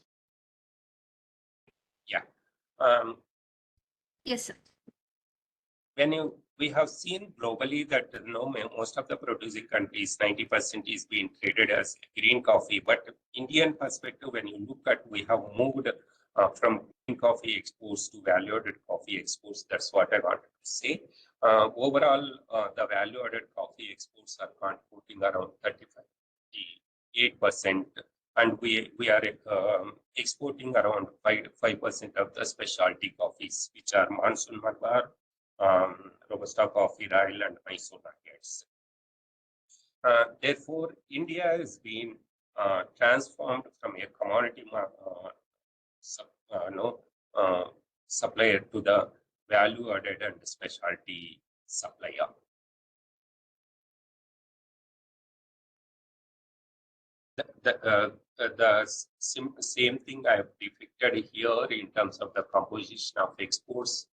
Yeah. Yes, sir. We have seen globally that most of the producing countries, 90% is being traded as green coffee. But Indian perspective, when you look at, we have moved from green coffee exports to value-added coffee exports. That's what I wanted to say. Overall, the value-added coffee exports are contributing around 35.8%, and we are exporting around 5% of the specialty coffees, which are Monsoon Malabar, Robusta coffee, Ryle, and Mysore markets. Therefore, India has been transformed from a commodity supplier to the value-added and specialty supplier. The same thing I have depicted here in terms of the composition of exports,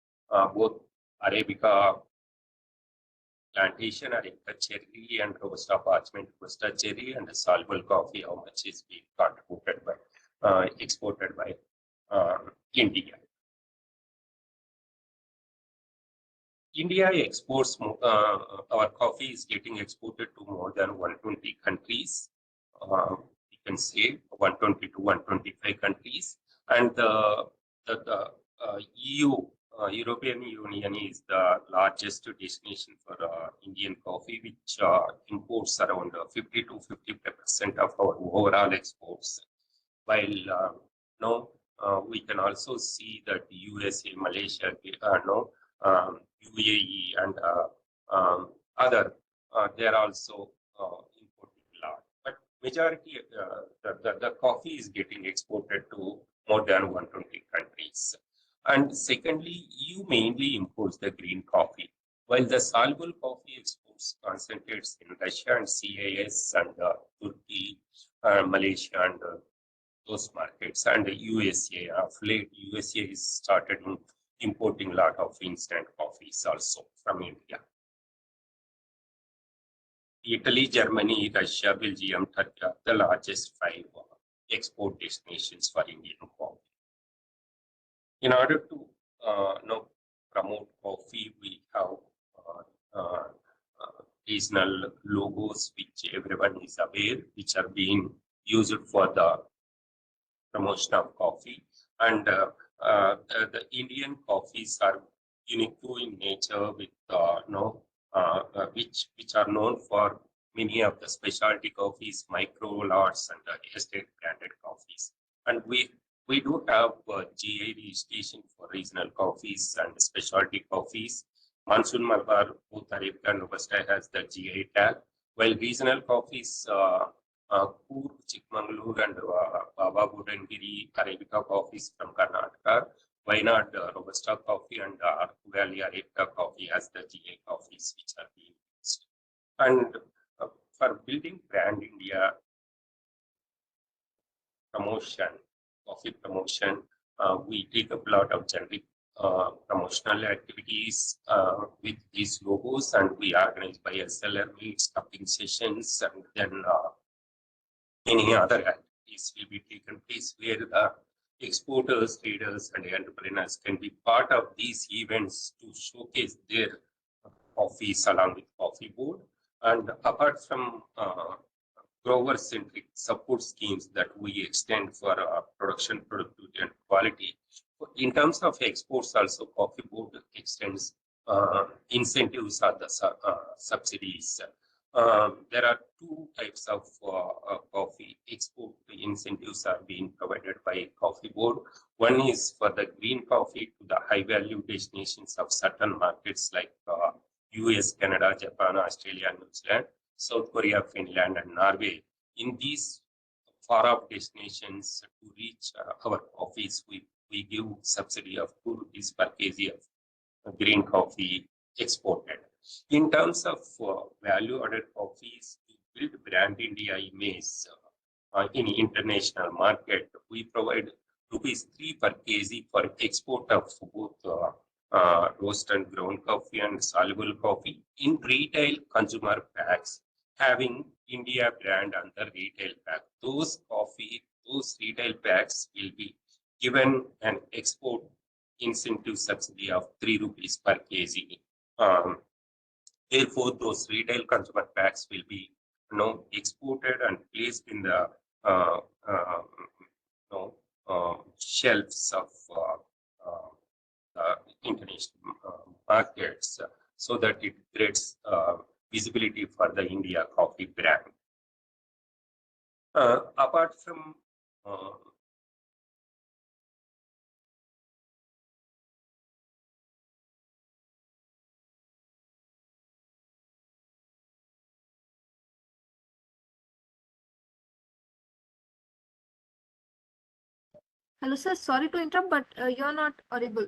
both Arabica plantation, Arabica cherry, and Robusta parchment, Robusta cherry, and the soluble coffee, how much is being contributed by, exported by India. India exports, our coffee is getting exported to more than 120 countries. You can say 120 to 125 countries. And the EU, European Union is the largest destination for Indian coffee, which imports around 50 to 55% of our overall exports. While we can also see that USA, Malaysia, UAE, and other, they are also importing a lot. But majority, the coffee is getting exported to more than 120 countries. And secondly, EU mainly imports the green coffee, while the soluble coffee exports concentrates in Russia and CIS and Turkey, Malaysia, and those markets. And the USA, of late, USA is started importing a lot of instant coffees also from India. Italy, Germany, Russia, Belgium, Turkey are the largest 5 export destinations for Indian coffee. In order to promote coffee, we have regional logos which everyone is aware, which are being used for the promotion of coffee. And the Indian coffees are unique in nature, with which are known for many of the specialty coffees, micro lots, and estate branded coffees. And we do have GI registration for regional coffees and specialty coffees. Monsoon Malabar, both Arabica and Robusta has the GI tag, while regional coffees, Coorg, Chikmagalur, and Baba Budangiri Arabica coffees from Karnataka, Wayanad Robusta coffee, and Valley Arabica coffee has the GI coffees which are being used. And for building brand India promotion, coffee promotion, we take up a lot of generic promotional activities with these logos, and we organize by SLR meets, cupping sessions, and then any other activities will be taken place where the exporters, traders, and entrepreneurs can be part of these events to showcase their coffees along with coffee board. And apart from grower-centric support schemes that we extend for production, productivity, and quality, in terms of exports, also coffee board extends incentives or the subsidies. There are two types of coffee export incentives are being provided by coffee board. One is for the green coffee to the high value destinations of certain markets like US, Canada, Japan, Australia, New Zealand, South Korea, Finland, and Norway. In these far off destinations to reach our coffees, we give subsidy of 2 rupees per kg of green coffee exported. In terms of value-added coffees, to build brand India image in international market, we provide rupees 3 per kg for export of both roast and ground coffee and soluble coffee in retail consumer packs having India brand under retail pack. Those retail packs will be given an export incentive subsidy of 3 rupees per kg. Therefore, those retail consumer packs will be exported and placed in the shelves of international markets so that it creates visibility for the India coffee brand. Apart from Hello, sir. Sorry to interrupt, but you're not audible.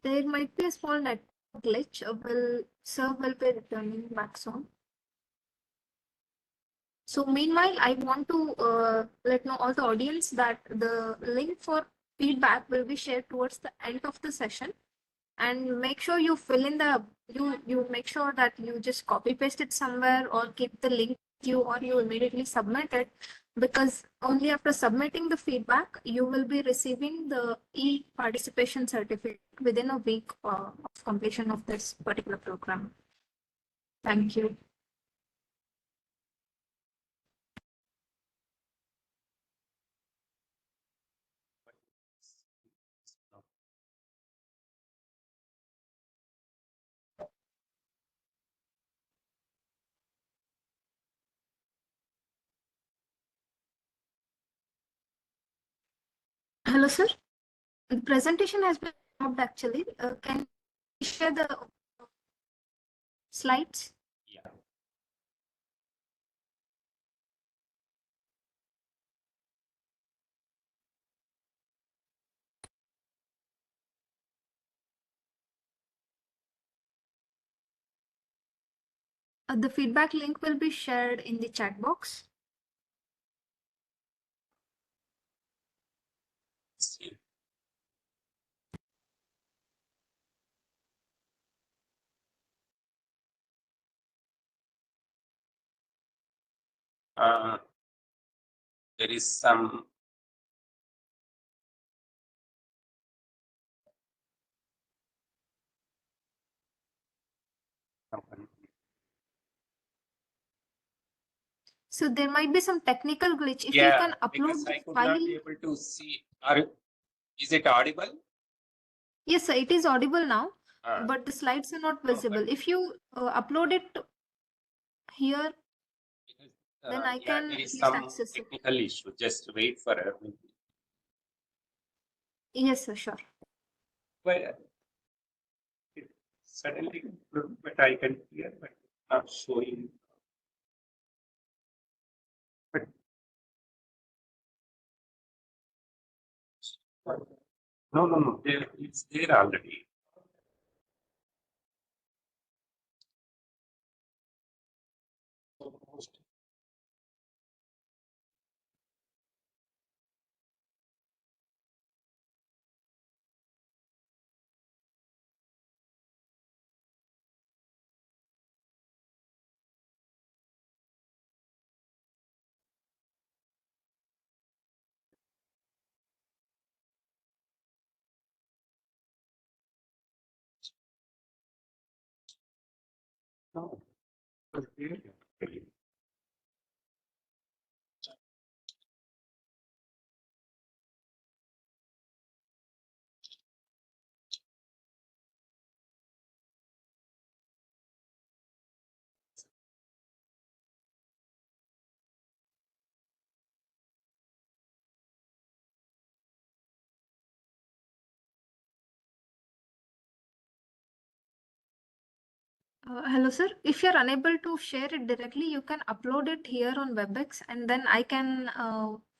There might be a small network glitch. Sir will be returning back soon. So meanwhile, I want to let know all the audience that the link for feedback will be shared towards the end of the session. And make sure you fill in the you make sure that you just copy paste it somewhere or keep the link with you or you immediately submit it, because only after submitting the feedback you will be receiving the e-participation certificate within a week of completion of this particular program. Thank you. Hello, sir. The presentation has been stopped actually. Can you share the slides? yeah. The feedback link will be shared in the chat box. See. There is some So there might be some technical glitch. If you yeah, can upload because the I could file. not be able to see. Is it audible? Yes, sir, it is audible now, Ah, but the slides are not no, visible. but If you upload it here, because, then I yeah, can there at is least some access it. technical issue. Just wait for a minute. Yes, sir, sure. Well, it suddenly, but I can hear, but not showing. No, no, no. It's there already. No, it's there. Hello, sir. If you're unable to share it directly, you can upload it here on WebEx and then I can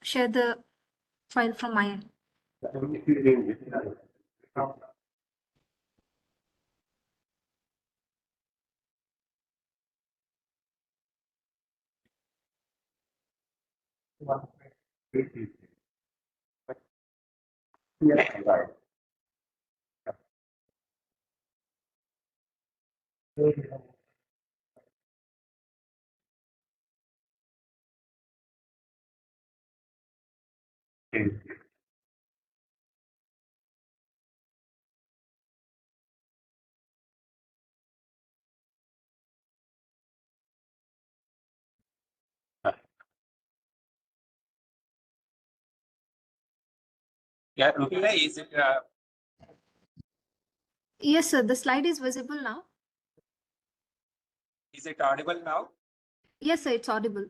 share the file from my end. Yeah, right. Yeah, Rupina, Yes, sir. The slide is visible now. is it audible now? Yes, sir. It's audible.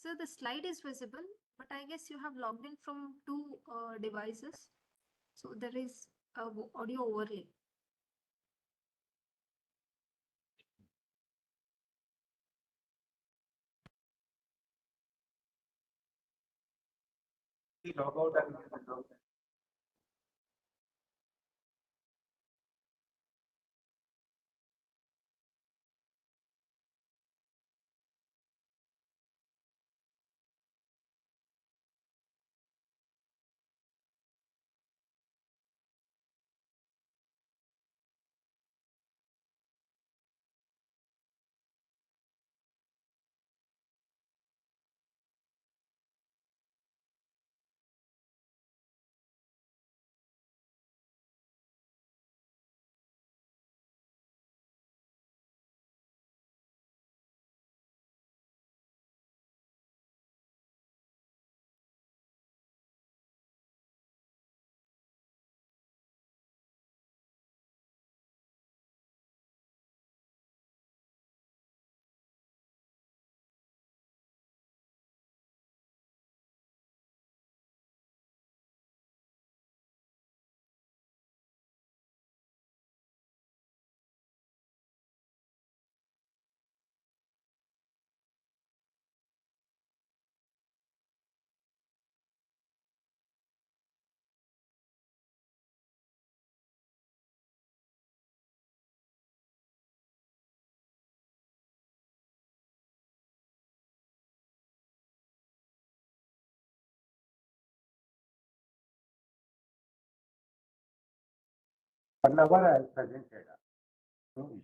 So the slide is visible, but I guess you have logged in from two devices. So there is a audio overlay. Log out and 1 hour I presented. No issue.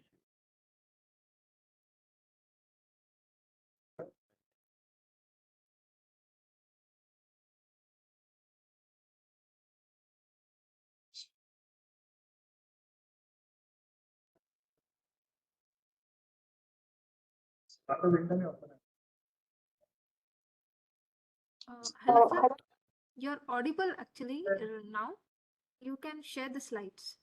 Hello, sir. You're audible actually now. You can share the slides.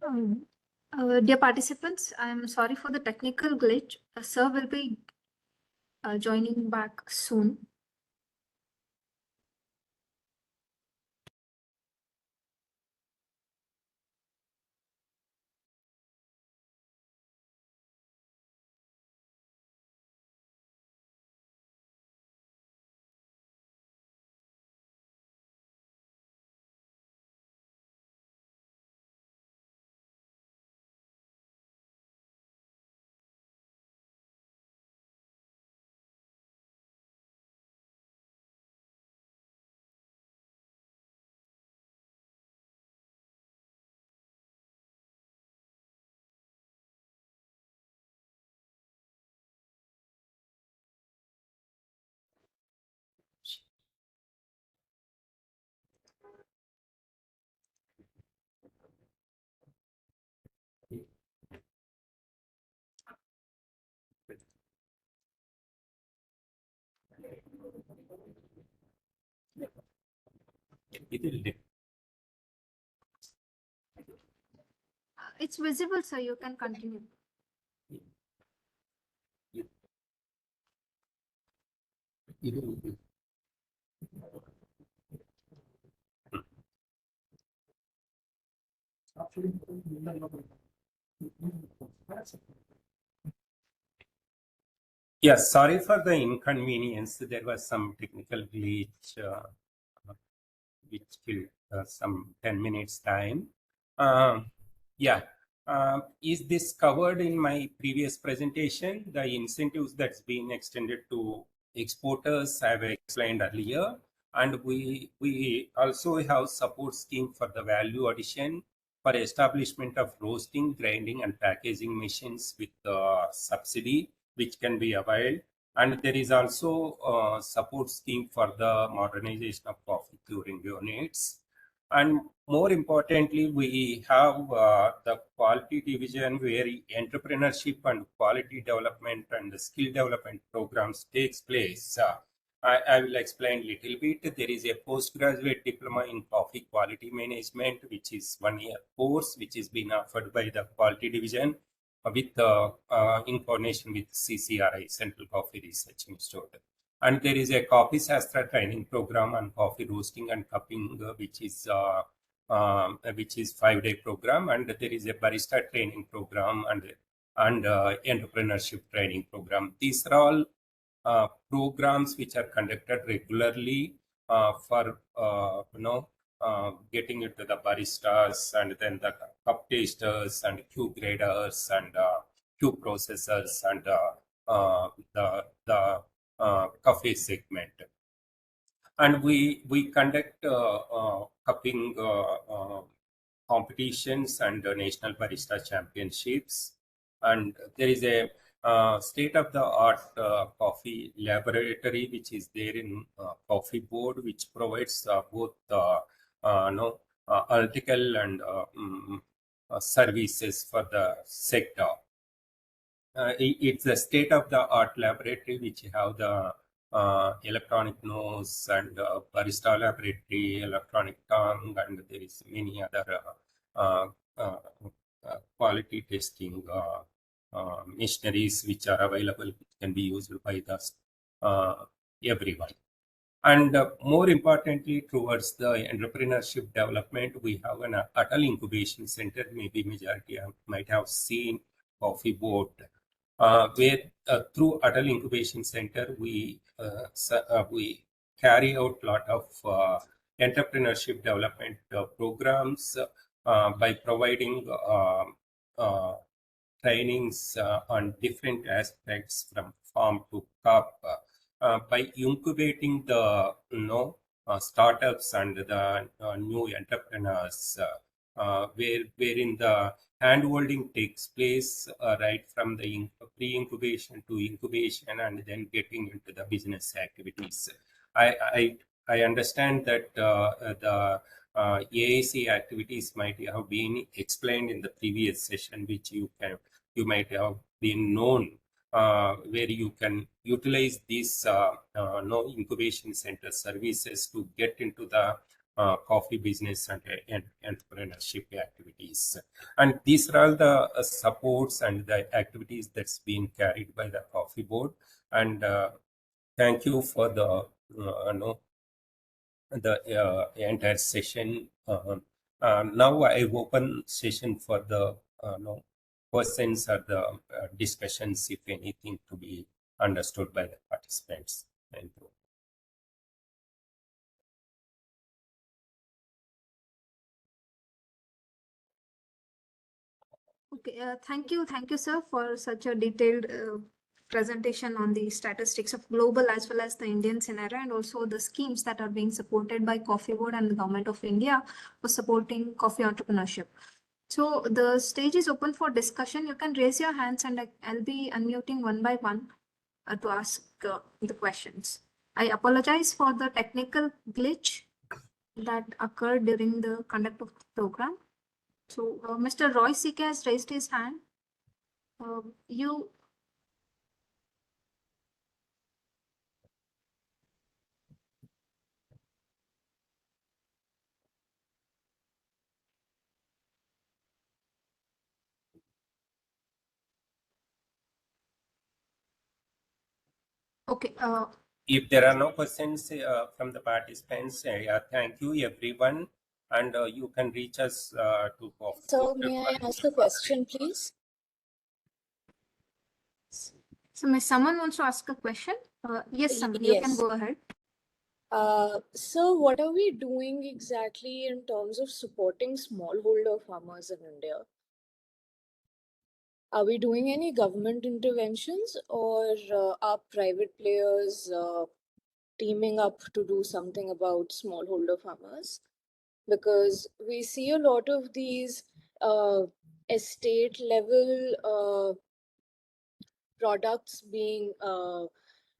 Um, Dear participants, I'm sorry for the technical glitch. Sir will be joining back soon. It's visible, sir. You can continue. Yes, sorry for the inconvenience. There was some technical glitch which killed some 10 minutes time. Yeah, is this covered in my previous presentation? The incentives that's been extended to exporters I've explained earlier. And we also have support scheme for the value addition for establishment of roasting, grinding and packaging machines with subsidy, which can be availed. And there is also a support scheme for the modernization of coffee curing units. And more importantly, we have the quality division where entrepreneurship and quality development and the skill development programs takes place. I will explain little bit. There is a postgraduate diploma in coffee quality management, which is 1 year course, which is being offered by the quality division with in coordination with CCRI, Central Coffee Research Institute. And there is a coffee Shastra training program on coffee roasting and cupping, which is 5-day program. And there is a barista training program and entrepreneurship training program. These are all programs which are conducted regularly for getting into the baristas and then the cup tasters and Q graders and Q processors and the coffee segment. And we conduct cupping competitions and national barista championships. And there is a state-of-the-art coffee laboratory which is there in Coffee Board, which provides both analytical and services for the sector. It's a state-of-the-art laboratory which have the electronic nose and barista laboratory, electronic tongue, and there is many other quality testing machineries which are available, which can be used by the everyone. And more importantly, towards the entrepreneurship development, we have an Atal Incubation Centre. Maybe majority might have seen Coffee Board, where through Atal Incubation Centre, we carry out a lot of entrepreneurship development programs by providing trainings on different aspects from farm to cup, by incubating the startups and the new entrepreneurs, wherein the handholding takes place right from the pre-incubation to incubation and then getting into the business activities. I understand that the AIC activities might have been explained in the previous session, which you might have been known, where you can utilize these incubation center services to get into the coffee business and entrepreneurship activities. And these are all the supports and the activities that's been carried by the Coffee Board. And thank you for the entire session. Now I open session for the questions or the discussions, if anything, to be understood by the participants. Thank you. Okay, thank you, sir, for such a detailed presentation on the statistics of global as well as the Indian scenario, and also the schemes that are being supported by Coffee Board and the Government of India for supporting coffee entrepreneurship. So the stage is open for discussion. You can raise your hands and I'll be unmuting one by one to ask the questions. I apologize for the technical glitch that occurred during the conduct of the program. So Mr. Roy CK has raised his hand. You okay? If there are no questions from the participants, thank you everyone, and you can reach us to Coffee So Board. may I ask a question, please? So, may someone wants to ask a question? Yes, someone. You can Yes. go ahead. So what are we doing exactly in terms of supporting smallholder farmers in India? Are we doing any government interventions, or are private players teaming up to do something about smallholder farmers? Because we see a lot of these estate level products being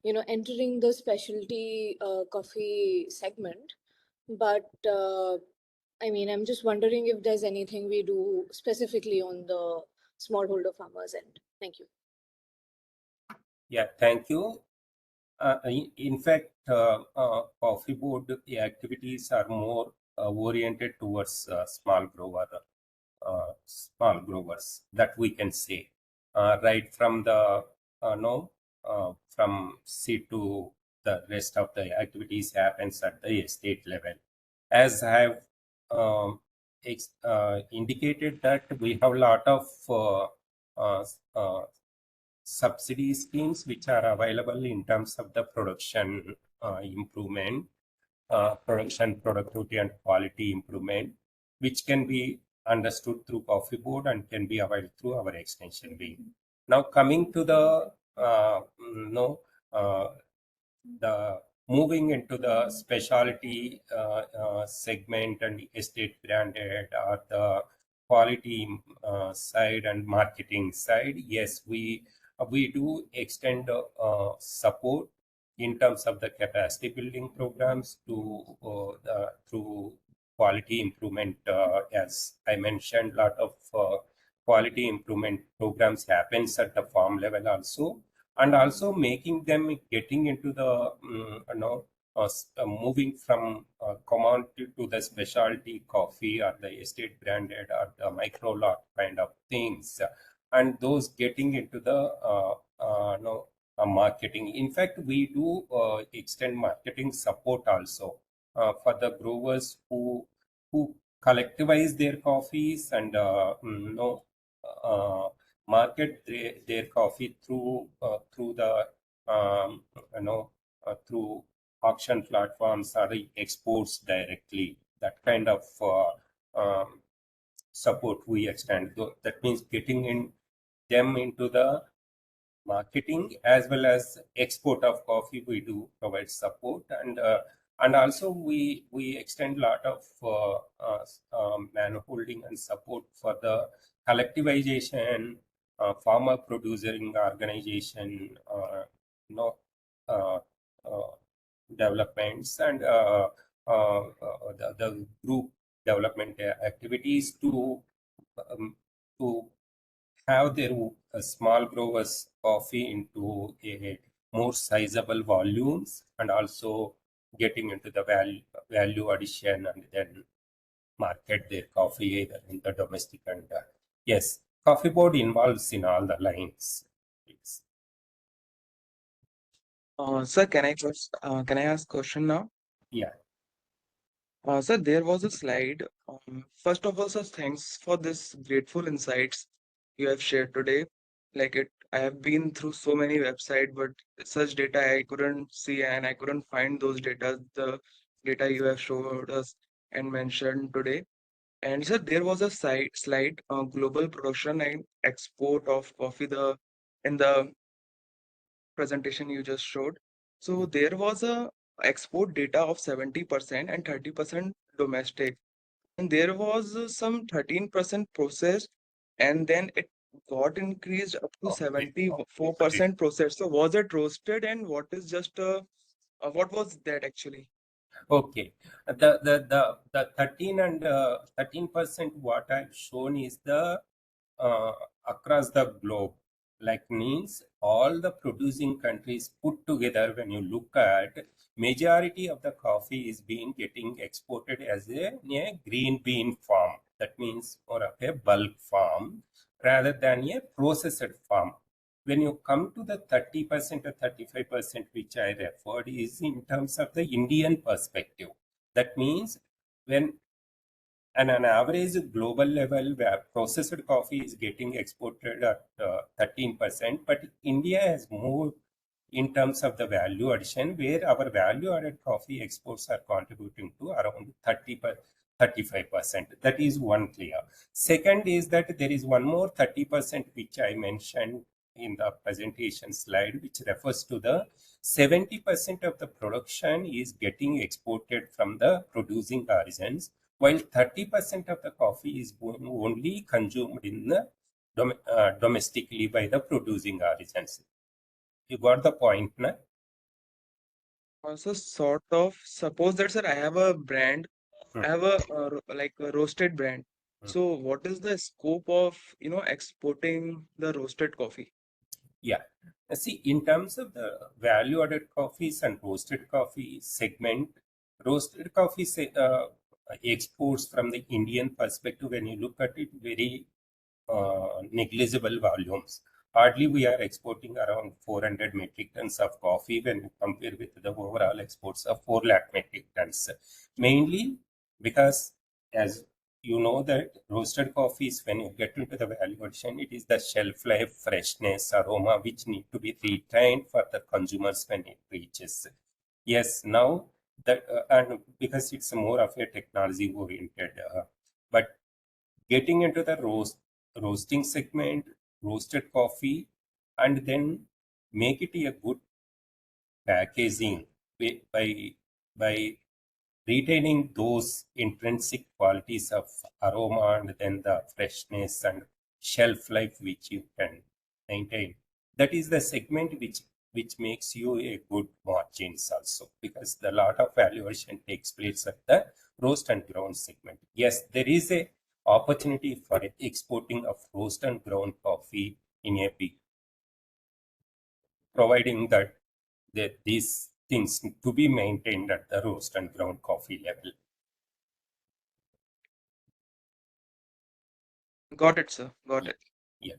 entering the specialty coffee segment, but I mean, I'm just wondering if there's anything we do specifically on the smallholder farmers end. Thank you. Yeah, thank you. In fact, coffee board activities are more oriented towards small growers, that we can say, right from the no from seed to the rest of the activities happens at the estate level. As I have indicated that we have a lot of uh, uh, subsidy schemes which are available in terms of the production improvement, production productivity and quality improvement, which can be understood through coffee board and can be availed through our extension wing. Now coming to the uh, the moving into the specialty segment and estate branded or the quality side and marketing side, yes, we do extend support in terms of the capacity building programs to through quality improvement. As I mentioned, lot of quality improvement programs happens at the farm level also, and also making them getting into the moving from commodity to the specialty coffee or the estate branded or the micro lot kind of things, and those getting into the marketing. In fact, we do extend marketing support also for the growers who collectivize their coffees and uh, market their coffee through the through auction platforms or the exports directly. That kind of support we extend. That means getting in them into the marketing as well as export of coffee. We do provide support, and also we extend a lot of man holding and support for the collectivization, farmer producing organization, you know, uh, uh, developments and the group development activities to have their small growers coffee into a more sizable volumes, and also getting into the value addition and then market their coffee either in the domestic and yes, coffee board involves in all the lines. Yes. Sir, can I ask question now? Yeah. Sir, there was a slide. First of all, sir, thanks for this grateful insights you have shared today. I have been through so many websites, but such data I couldn't see and I couldn't find those data, the data you have showed us and mentioned today. And sir, there was a slide, global production and export of coffee, in the presentation you just showed. So there was a export data of 70% and 30% domestic. And there was some 13% processed, and then it got increased up to Okay. 74% processed. So was it roasted, and what was that actually? Okay. The 13 and 13% what I've shown is the uh, across the globe. Like means all the producing countries put together. When you look at, majority of the coffee is being getting exported as a green bean farm. That means more of a bulk farm rather than a processed farm. When you come to the 30% or 35%, which I referred, is in terms of the Indian perspective. That means when and an average global level where processed coffee is getting exported at 13%, but India has moved in terms of the value addition, where our value added coffee exports are contributing to around 35%. That is one clear. Second is that there is one more 30% which I mentioned in the presentation slide, which refers to the 70% of the production is getting exported from the producing origins, while 30% of the coffee is only consumed in the domestically by the producing origins. You got the point, na? Also, sort of, suppose that, sir, I have a brand I have a like a roasted brand. Hmm. So what is the scope of exporting the roasted coffee? Yeah. See, in terms of the value-added coffees and roasted coffee segment, roasted coffee exports from the Indian perspective, when you look at it, very negligible volumes. Hardly we are exporting around 400 metric tons of coffee when you compare with the overall exports of 4 lakh metric tons. Mainly because, as you know, that roasted coffees, when you get into the value addition, it is the shelf life, freshness, aroma, which need to be retained for the consumers when it reaches. Yes, now that, and because it's more of a technology oriented, but getting into the roasting segment, roasted coffee, and then make it a good packaging by retaining those intrinsic qualities of aroma and then the freshness and shelf life which you can maintain. That is the segment which makes you a good margins also, because the lot of valuation takes place at the roast and ground segment. Yes, there is a opportunity for exporting of roast and ground coffee in a big, providing that these things to be maintained at the roast and ground coffee level. Got it, sir. Got it. Yeah.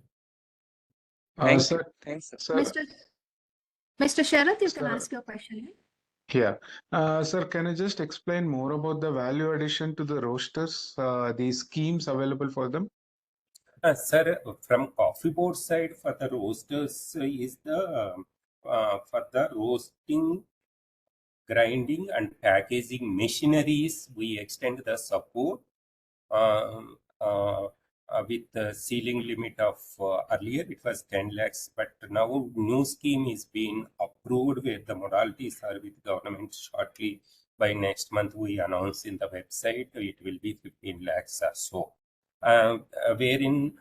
Thank you. Sir, Thanks, sir. sir, Mr. Sharath, you can sir, ask your question. yeah. Sir, can you just explain more about the value addition to the roasters, the schemes available for them? Sir, from coffee board side for the roasters is the for the roasting, grinding and packaging machineries, we extend the support um, with the ceiling limit of earlier it was 10 lakhs, but now new scheme is being approved where the modalities are with government shortly. By next month, we announce in the website it will be 15 lakhs or so. Wherein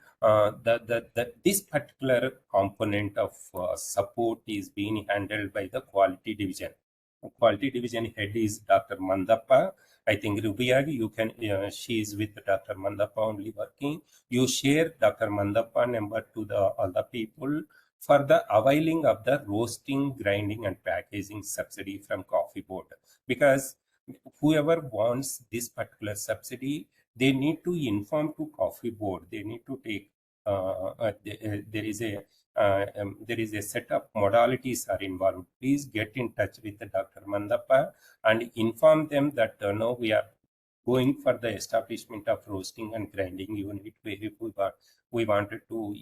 this particular component of support is being handled by the quality division. Quality division head is Dr. Mandappa. I think Rubia, you can, she is with Dr. Mandappa only working. You share Dr. Mandappa number to the all the people for the availing of the roasting, grinding and packaging subsidy from Coffee Board. Because whoever wants this particular subsidy, they need to inform to Coffee Board. They need to take, there is a there is a set of modalities are involved. Please get in touch with Dr. Mandappa and inform them that no, we are going for the establishment of roasting and grinding unit where we wanted to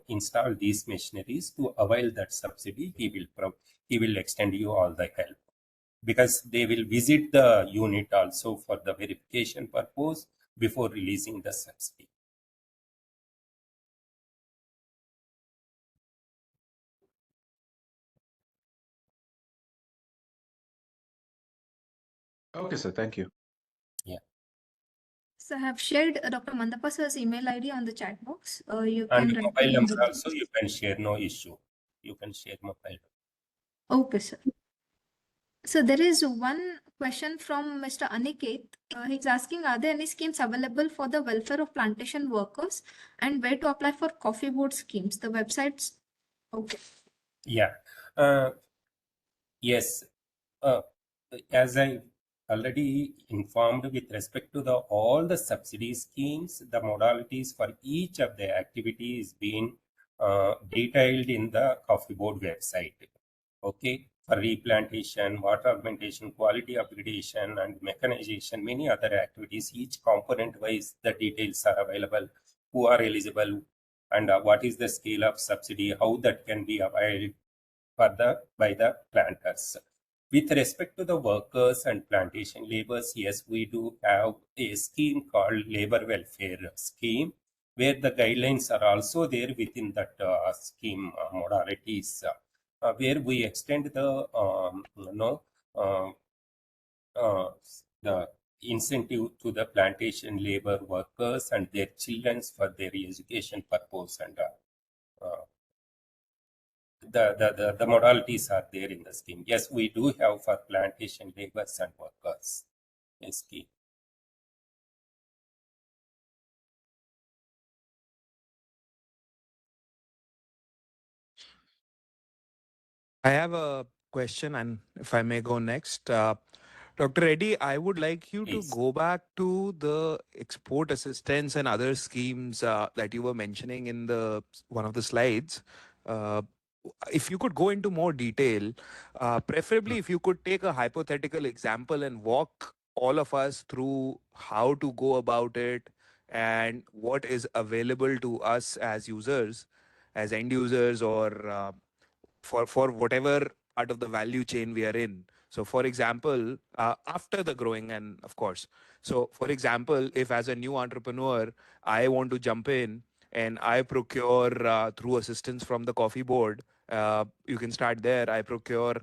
install these machineries to avail that subsidy. He will extend you all the help, because they will visit the unit also for the verification purpose before releasing the subsidy. Okay, sir. Thank you. Yeah. So I have shared Dr. Mandappa sir's email ID on the chat box. You And can write to mobile him. number also you can share, no issue. You can share mobile. Okay, sir. So there is one question from Mr. Aniket. He's asking, are there any schemes available for the welfare of plantation workers and where to apply for coffee board schemes? The websites. Okay. Yeah. Yes. As I already informed with respect to the all the subsidy schemes, the modalities for each of the activities being detailed in the Coffee Board website. Okay, for replantation, water augmentation, quality upgradation, and mechanization, many other activities. Each component wise, the details are available. Who are eligible, and what is the scale of subsidy? How that can be availed by the planters. With respect to the workers and plantation laborers, yes, we do have a scheme called labor welfare scheme, where the guidelines are also there within that scheme modalities, where we extend the uh, uh, the incentive to the plantation labor workers and their children for their education purpose, and uh, the modalities are there in the scheme. Yes, we do have for plantation laborers and workers. scheme. I have a question, and if I may go next, Dr. Reddy, I would like you to Please. go back to the export assistance and other schemes that you were mentioning in the one of the slides. Uh, if you could go into more detail, preferably if you could take a hypothetical example and walk all of us through how to go about it and what is available to us as users, as end users, or for whatever part of the value chain we are in. So for example, after the growing, and of course, so for example, if as a new entrepreneur I want to jump in and I procure through assistance from the coffee board, you can start there. I procure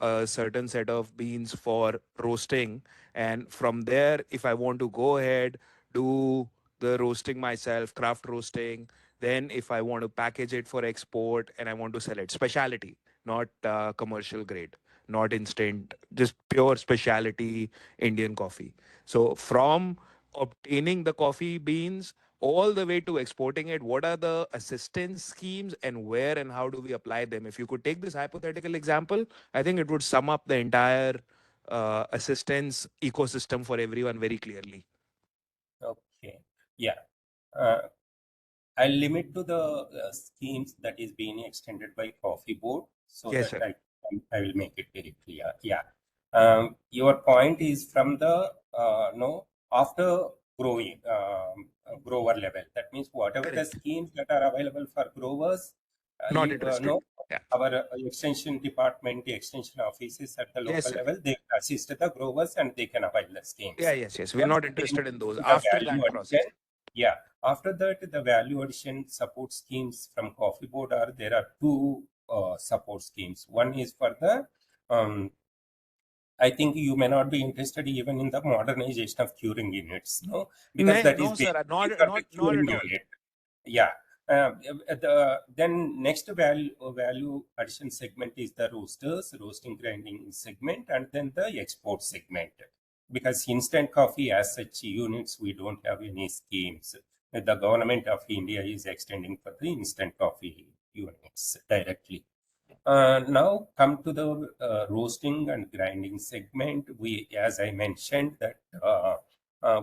a certain set of beans for roasting, and from there, if I want to go ahead, do the roasting myself, craft roasting, then if I want to package it for export and I want to sell it, specialty, not commercial grade, not instant, just pure specialty Indian coffee. So from obtaining the coffee beans all the way to exporting it, what are the assistance schemes and where and how do we apply them? If you could take this hypothetical example, I think it would sum up the entire assistance ecosystem for everyone very clearly. Okay. Yeah. Uh, I'll limit to the schemes that is being extended by Coffee Board so Yes, that sir. I will make it very clear. Yeah. Your point is from the no after growing grower level. That means whatever the Correct. schemes that are available for growers, Not you interested. know Yeah. our extension department, the extension offices at the Yes, local sir. level, they assist the growers and they can avail the schemes. Yeah, yes. We're Once not they interested in those. do the After value that process. addition, yeah. After that, the value addition support schemes from Coffee Board there are two support schemes. One is for the I think you may not be interested even in the modernization of curing units, no, because that is No, sir. basically Not, for the not, not curing at all. unit. Yeah. Then next value addition segment is the roasting grinding segment, and then the export segment. Because instant coffee as such units, we don't have any schemes. The government of India is extending for the instant coffee units directly. Now come to the roasting and grinding segment. We, as I mentioned, that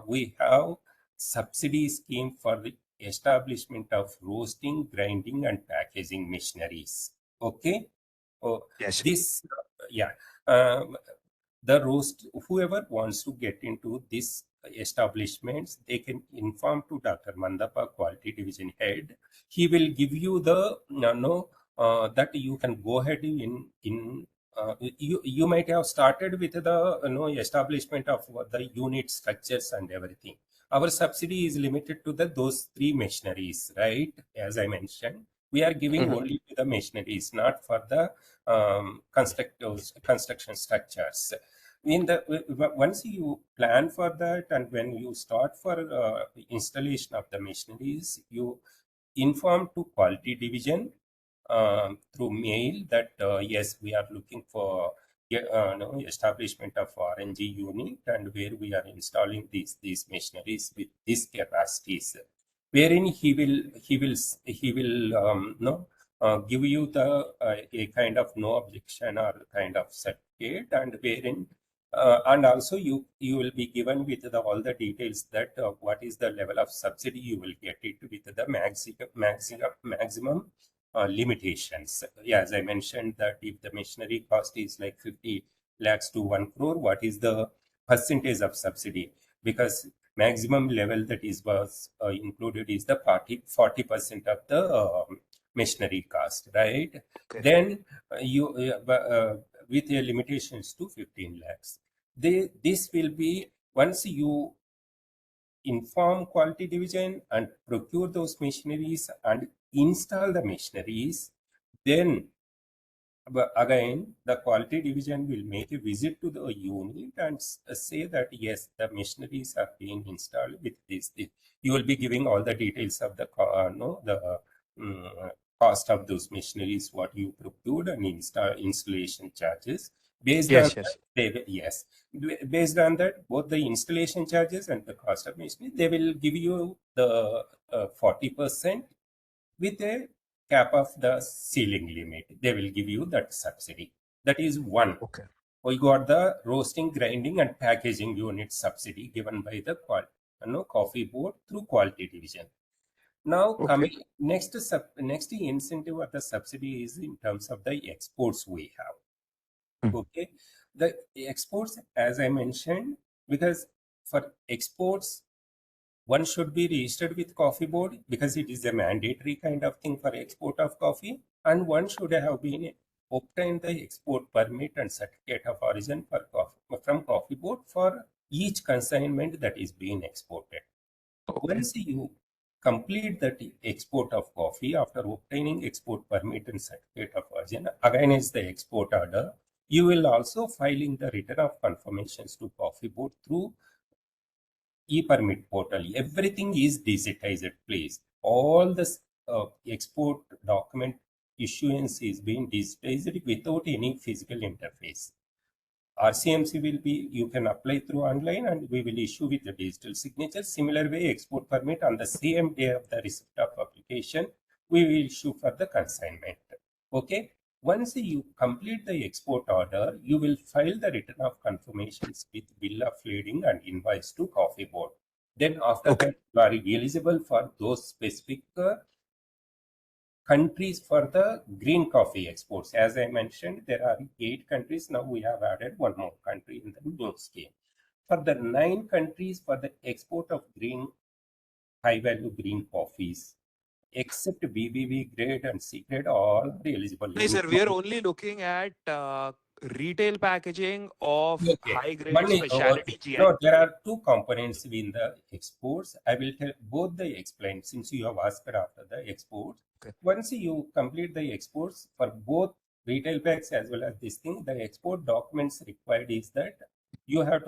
we have subsidy scheme for the establishment of roasting, grinding, and packaging machineries. Okay, oh, Yes. this yeah. Um, the roast whoever wants to get into this establishments, they can inform to Dr. Mandapa, quality division head. He will give you the that you can go ahead in you might have started with the establishment of the unit structures and everything. Our subsidy is limited to the those three machineries, right? As I mentioned, we are giving Mhm. only to the machineries, not for the construction structures. In the once you plan for that and when you start for installation of the machineries, you inform to quality division through mail that yes, we are looking for no, establishment of RNG unit and where we are installing these machineries with these capacities, wherein he will no give you the a kind of no objection or kind of certificate, and wherein and also you will be given with all the details that what is the level of subsidy you will get it with the maximum limitations. Yeah, as I mentioned that if the machinery cost is like 50 lakhs to 1 crore, what is the percentage of subsidy? Because maximum level that is was included is the 40% of the machinery cost, right? Okay. Then you with a limitations to 15 lakhs. This will be once you inform quality division and procure those machineries and install the machineries, then again the quality division will make a visit to the unit and say that yes, the machineries are being installed with this. You will be giving all the details of the no the cost of those machineries, what you procured, and installation charges. Based on Yes, that, yes. they will, yes, based on that, both the installation charges and the cost of machinery, they will give you the 40% with a cap of the ceiling limit. They will give you that subsidy. That is one. Okay. We got the roasting, grinding, and packaging unit subsidy given by the coffee board through quality division. Now, Okay. coming next incentive or the subsidy is in terms of the exports we have. Hmm. Okay, the exports, as I mentioned, because for exports, one should be registered with coffee board because it is a mandatory kind of thing for export of coffee, and one should have been obtained the export permit and certificate of origin for coffee from coffee board for each consignment that is being exported. Okay. Once you complete the export of coffee after obtaining export permit and certificate of origin against the export order, you will also filing the return of confirmations to coffee board through e-permit portal. Everything is digitized, please. All the export document issuance is being digitized without any physical interface. RCMC will be, you can apply through online and we will issue with the digital signature. Similar way, export permit on the same day of the receipt of application, we will issue for the consignment. Okay. Once you complete the export order, you will file the return of confirmations with bill of lading and invoice to coffee board. Then after Okay. that, you are eligible for those specific countries for the green coffee exports. As I mentioned, there are 8 countries. Now we have added one more country in the new scheme. For the 9 countries for the export of green, high value green coffees, except BBB grade and C grade, all are eligible. No, sir, we are only looking at retail packaging of Okay. high grade One is, specialty okay. GI. No, there are two components in the exports. I will tell both the explain since you have asked after the exports. Okay. Once you complete the exports for both retail packs as well as this thing, the export documents required is that you have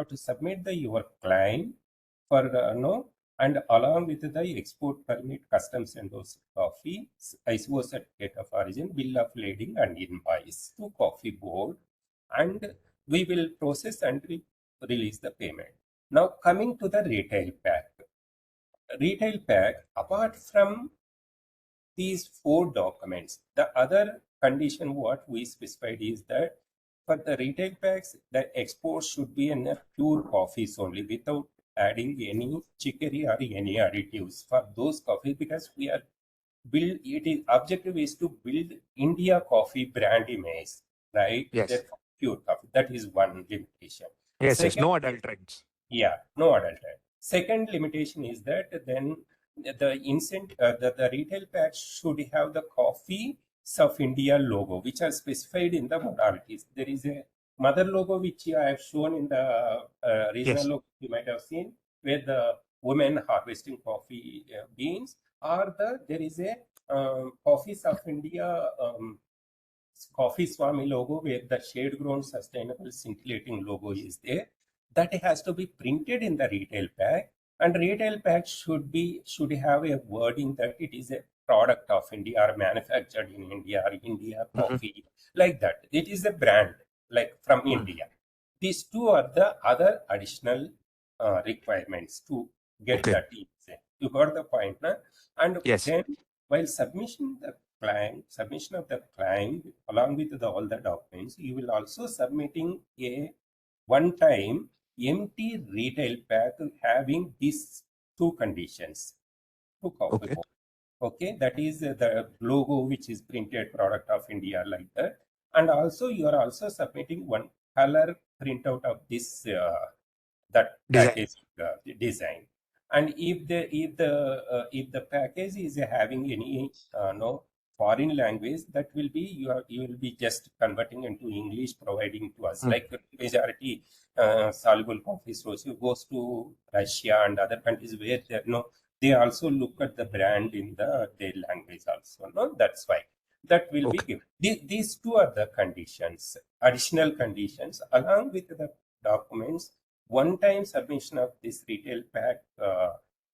to submit your claim for no, and along with the export permit, customs endorsed coffee, ISO certificate of origin, bill of lading, and invoice to coffee board, and we will process and release the payment. Now, coming to the retail pack. Retail pack, apart from these 4 documents, the other condition what we specified is that for the retail packs, the export should be in a pure coffees only without adding any chicory or any additives for those coffees, because we are objective is to build India coffee brand image, right? Yes. Therefore, pure coffee. That is one limitation. Yes, yes. Second, No adulterants. yeah, no adulterant. Second limitation is that then the retail pack should have the Coffee of India logo, which are specified in the modalities. There is a mother logo which I have shown in the regional Yes. logo you might have seen, where the women harvesting coffee beans, or there is a Coffees of India Coffee Swami logo, where the shade grown sustainable scintillating logo is there. That has to be printed in the retail pack, and retail pack should have a wording that it is a product of India or manufactured in India or India Mm-hmm. coffee, like that. It is a brand like from India. These two are the other additional requirements to get Okay. that. You got the point, na? And Yes. then while submission of the claim along with all the documents, you will also submitting a one-time empty retail pack having these 2 conditions to coffee Okay. board. Okay, that is the logo which is printed product of India, like that, and also you are also submitting one color printout of this that Design. package design. And if the package is having any no foreign language, that will be you will be just converting into English, providing to us, like majority soluble coffee source goes to Russia and other countries where they also look at the brand in their language also. No, that's why that will be Okay. given. These 2 are the conditions, additional conditions, along with the documents. One-time submission of this retail pack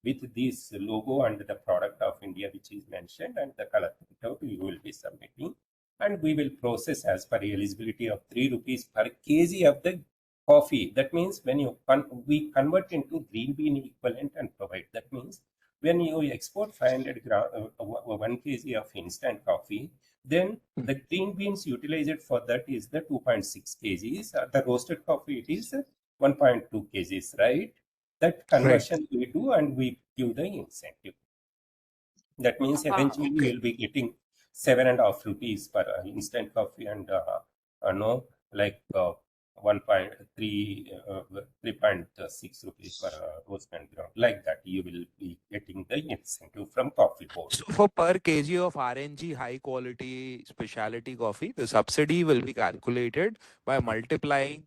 with this logo and the product of India which is mentioned, and the color printout you will be submitting. and we will process as per eligibility of 3 rupees per kg of the coffee. That means when we convert into green bean equivalent and provide. That means when you export 500 gram, 1 kg of instant coffee, then the green beans utilized for that is the 2.6 kgs. The roasted coffee it is 1.2 kgs, right? That Right. conversion we do and we give the incentive. That means eventually Okay. you will be getting 7.5 rupees per instant coffee and no, like 1.3 3.6 rupees per roasted ground. Like that, you will be getting the incentive from coffee board. So for per kg of RNG high quality specialty coffee, the subsidy will be calculated by multiplying,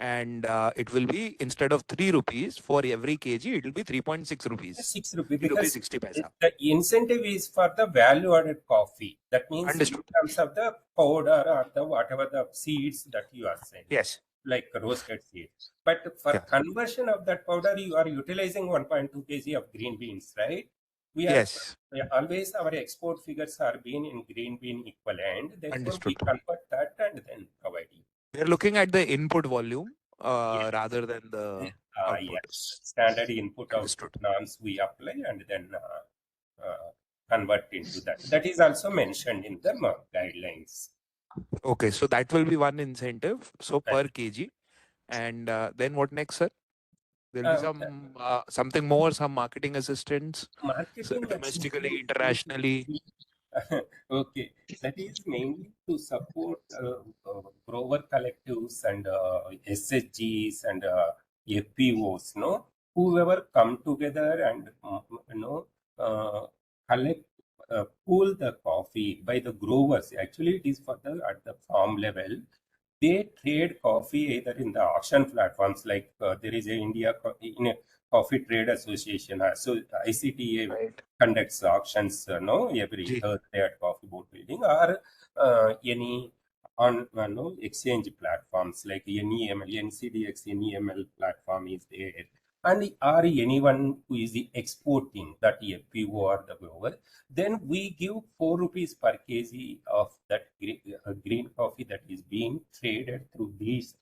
and it will be, instead of 3 rupees for every kg, it will be 3.6 rupees. 6 rupees 3 rupees because 60 paisa. the incentive is for the value added coffee. That means in Understood. terms of the powder or the whatever the seeds that you are selling, Yes. like roasted seeds. But for Yeah. conversion of that powder, you are utilizing 1.2 kg of green beans, right? We are Yes. always our export figures are being in green bean equivalent. Therefore, we Understood. convert that and then provide you. We're looking at the input volume Yes. rather than the output. Yes. Standard input Understood. output norms we apply and then convert into that. That is also mentioned in the guidelines. Okay, so that will be one incentive. So Uh, per kg, and then what next, sir? There'll be some something more, some marketing assistance, so Marketing domestically, assistance. internationally. Okay, that is mainly to support grower collectives and SHGs and FPOs, no? Whoever come together and collect, pool the coffee by the growers. Actually, it is for the at the farm level. They trade coffee either in the auction platforms like there is a in a Coffee Trade Association. So ICTA Right. conducts auctions no every Ji. Thursday at Coffee Board Building or any on no exchange platforms like NEML, NCDX, NEML platform is there. And or anyone who is exporting that FPO or the grower, then we give 4 rupees per kg of that green coffee that is being traded through these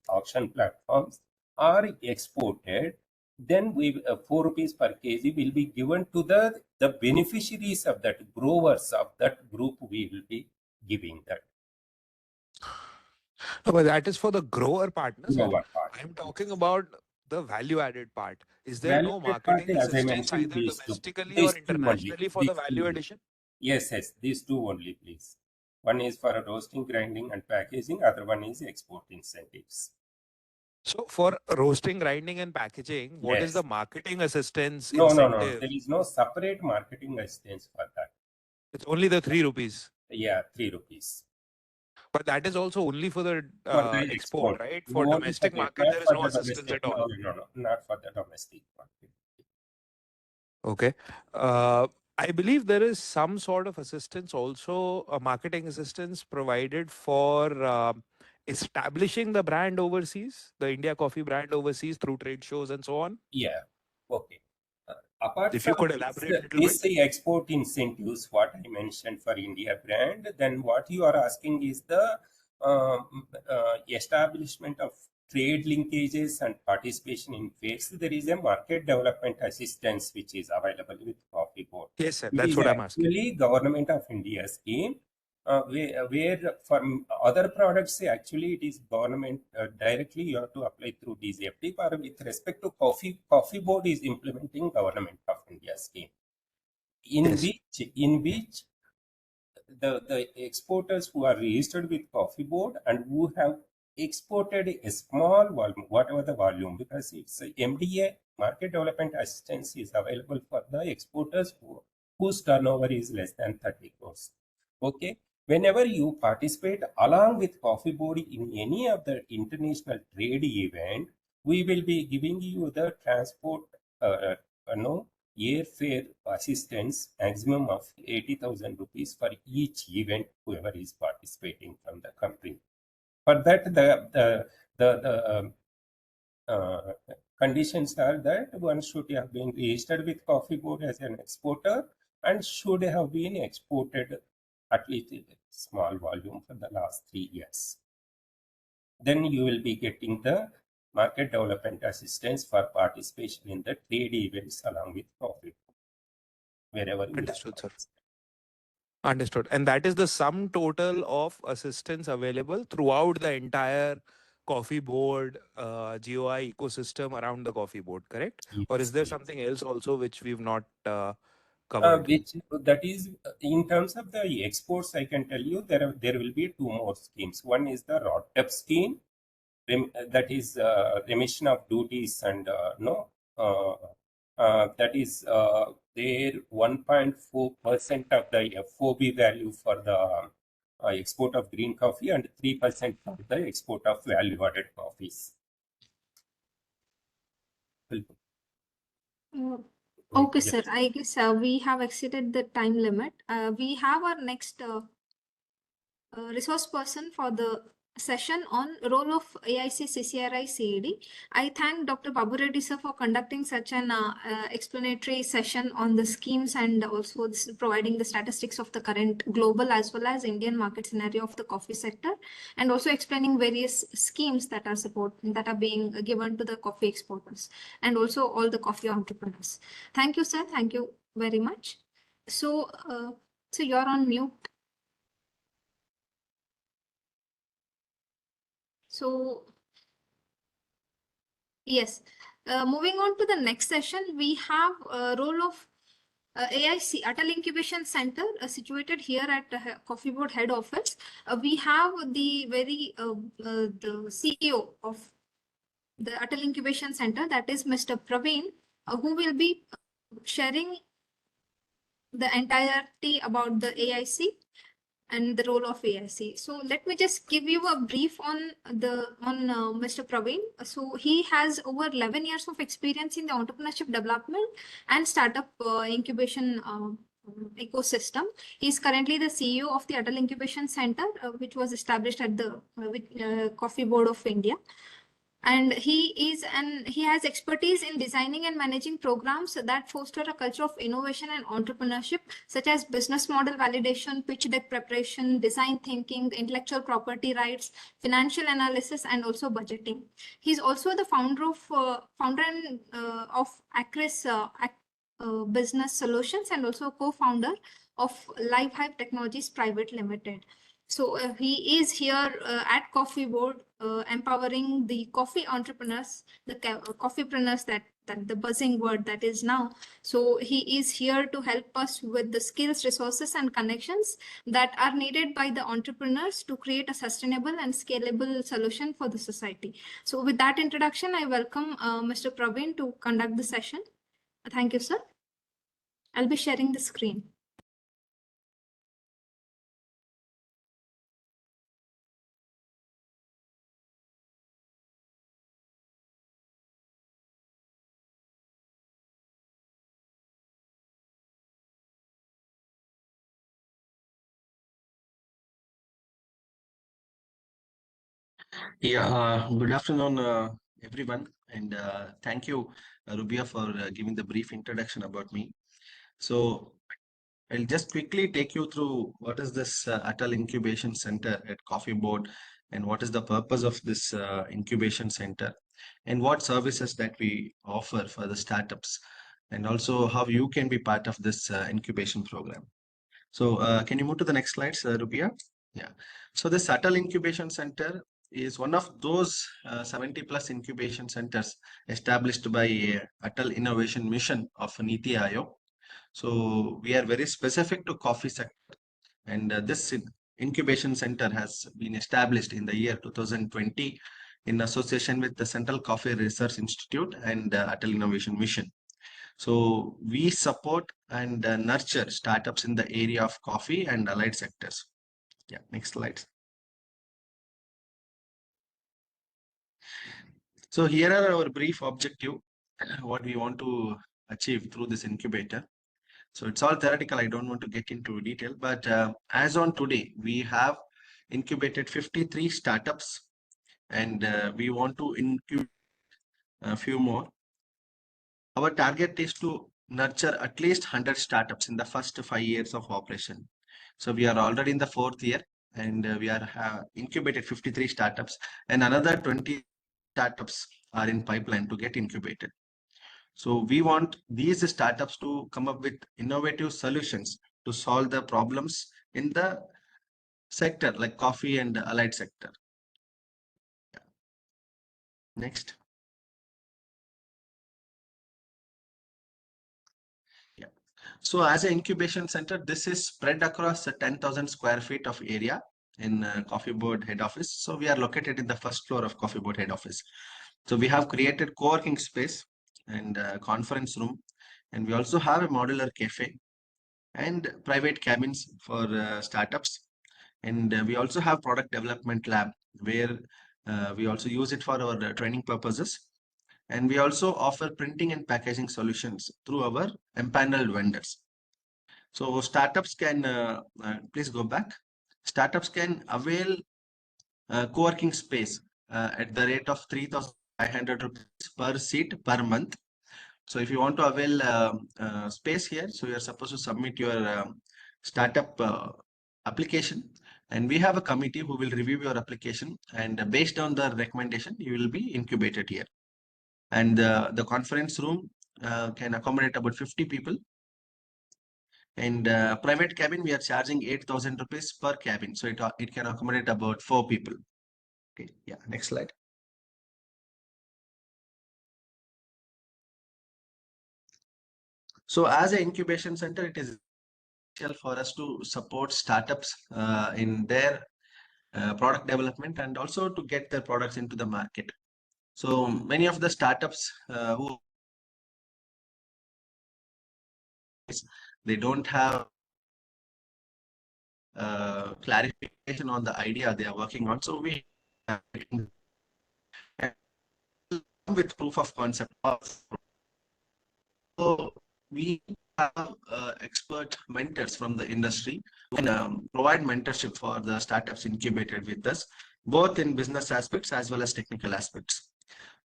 auction platforms or exported. Then we 4 rupees per kg will be given to the beneficiaries of that growers of that group. We will be giving that No, but that is for the grower partner, sir. grower part. I'm talking about the value added part. Is there Value no added part, marketing as I assistance mentioned, either domestically or these two only. internationally for the These two value only. addition? Yes, these two only, please. One is for roasting, grinding, and packaging. Other one is export incentives. So for roasting, grinding, and packaging, what is Yes. the marketing assistance No. incentive? There is no separate marketing assistance for that. It's only the 3 rupees. Yeah, 3 rupees. But that is also only for the For the export, right? For Only for domestic the, market, not there is for no the assistance domestic. at all. No, not for the domestic market. Okay. I believe there is some sort of assistance also, marketing assistance provided for establishing the brand overseas, the India Coffee brand overseas through trade shows and so on. Yeah. Okay. Apart If you from could elaborate a little this bit. export incentives, what I mentioned for India brand, then what you are asking is the establishment of trade linkages and participation in fairs. There is a market development assistance which is available with Coffee Board. Yes, sir. It That's is what I'm asking. actually Government of India scheme. Where for other products, actually it is government directly you have to apply through DZFT. But with respect to Coffee Board is implementing Government of India scheme, in Yes. which the exporters who are registered with Coffee Board and who have exported a small volume, whatever the volume, because it's a MDA, market development assistance is available for the exporters whose turnover is less than 30 crores. Okay. Whenever you participate along with Coffee Board in any of the international trade event, we will be giving you the transport, no, airfare assistance maximum of 80,000 rupees for each event whoever is participating from the country. For that, the conditions are that one should have been registered with Coffee Board as an exporter and should have been exported at least a small volume for the last 3 years. Then you will be getting the market development assistance for participation in the trade events along with profit, wherever you are. Understood, sir. Understood. And that is the sum total of assistance available throughout the entire coffee board GOI ecosystem around the coffee board, correct? Or is Yes, there yes. something else also which we've not covered? Which that is in terms of the exports, I can tell you there will be 2 more schemes. One is the ROTTEP scheme, that is remission of duties and no that is there 1.4% of the FOB value for the export of green coffee and 3% for the export of value added coffees. Okay, sir. Yes. I guess we have exceeded the time limit. We have our next resource person for the session on role of AIC CCRI CED. I thank Dr. Babu Reddy sir for conducting such an explanatory session on the schemes and also providing the statistics of the current global as well as Indian market scenario of the coffee sector, and also explaining various schemes that are being given to the coffee exporters and also all the coffee entrepreneurs. Thank you, sir. Thank you very much. So you're on mute. So, yes, moving on to the next session, we have a role of AIC, Atal Incubation Centre, situated here at Coffee Board head office. We have the CEO of the Atal Incubation Centre, that is Mr. Praveen, who will be sharing the entirety about the AIC and the role of AIC. So let me just give you a brief on Mr. Praveen. So he has over 11 years of experience in the entrepreneurship development and startup incubation ecosystem. He is currently the CEO of the Atal Incubation Centre, which was established at the Coffee Board of India. And he has expertise in designing and managing programs that foster a culture of innovation and entrepreneurship, such as business model validation, pitch deck preparation, design thinking, intellectual property rights, financial analysis, and also budgeting. He's also the founder of Acris Business Solutions and also co-founder of Live Hive Technologies Private Limited. So he is here at Coffee Board, empowering the coffee entrepreneurs, the coffeepreneurs, that the buzzing word that is now. So he is here to help us with the skills, resources, and connections that are needed by the entrepreneurs to create a sustainable and scalable solution for the society. So with that introduction, I welcome Mr. Praveen to conduct the session. Thank you, sir. I'll be sharing the screen. Yeah, good afternoon, everyone, and thank you, Rubia, for giving the brief introduction about me. So, I'll just quickly take you through what is this Atal Incubation Center at Coffee Board, and what is the purpose of this incubation center, and what services that we offer for the startups, and also how you can be part of this incubation program. So, can you move to the next slide, Rubia? Yeah. So, the Atal Incubation Center is one of those 70 plus incubation centers established by Atal Innovation Mission of Niti Aayog. So, we are very specific to coffee sector, and this incubation center has been established in the year 2020 in association with the Central Coffee Research Institute and Atal Innovation Mission. So we support and nurture startups in the area of coffee and allied sectors. Yeah, next slide. So here are our brief objective, what we want to achieve through this incubator. So it's all theoretical. I don't want to get into detail, but as on today, we have incubated 53 startups, and we want to incubate a few more. Our target is to nurture at least 100 startups in the first 5 years of operation. So we are already in the 4th year, and we are incubated 53 startups, and another 20 startups are in pipeline to get incubated. So we want these startups to come up with innovative solutions to solve the problems in the sector like coffee and allied sector. Next. Yeah. So as an incubation center, this is spread across 10,000 square feet of area in Coffee Board head office. So we are located in the first floor of Coffee Board head office. So we have created co-working space and conference room, and we also have a modular cafe and private cabins for startups. And we also have product development lab where we also use it for our training purposes. And we also offer printing and packaging solutions through our empaneled vendors. So startups can, please go back. Startups can avail co-working space at the rate of 3,500 rupees per seat per month. So if you want to avail space here, so you're supposed to submit your startup application, and we have a committee who will review your application, and based on the recommendation, you will be incubated here. And the conference room can accommodate about 50 people. And private cabin, we are charging 8,000 rupees per cabin. So it can accommodate about 4 people. Okay, yeah, next slide. So as an incubation center, it is essential for us to support startups in their product development and also to get their products into the market. So many of the startups who they don't have clarification on the idea they are working on. So we with proof of concept. So we have expert mentors from the industry who can provide mentorship for the startups incubated with us, both in business aspects as well as technical aspects.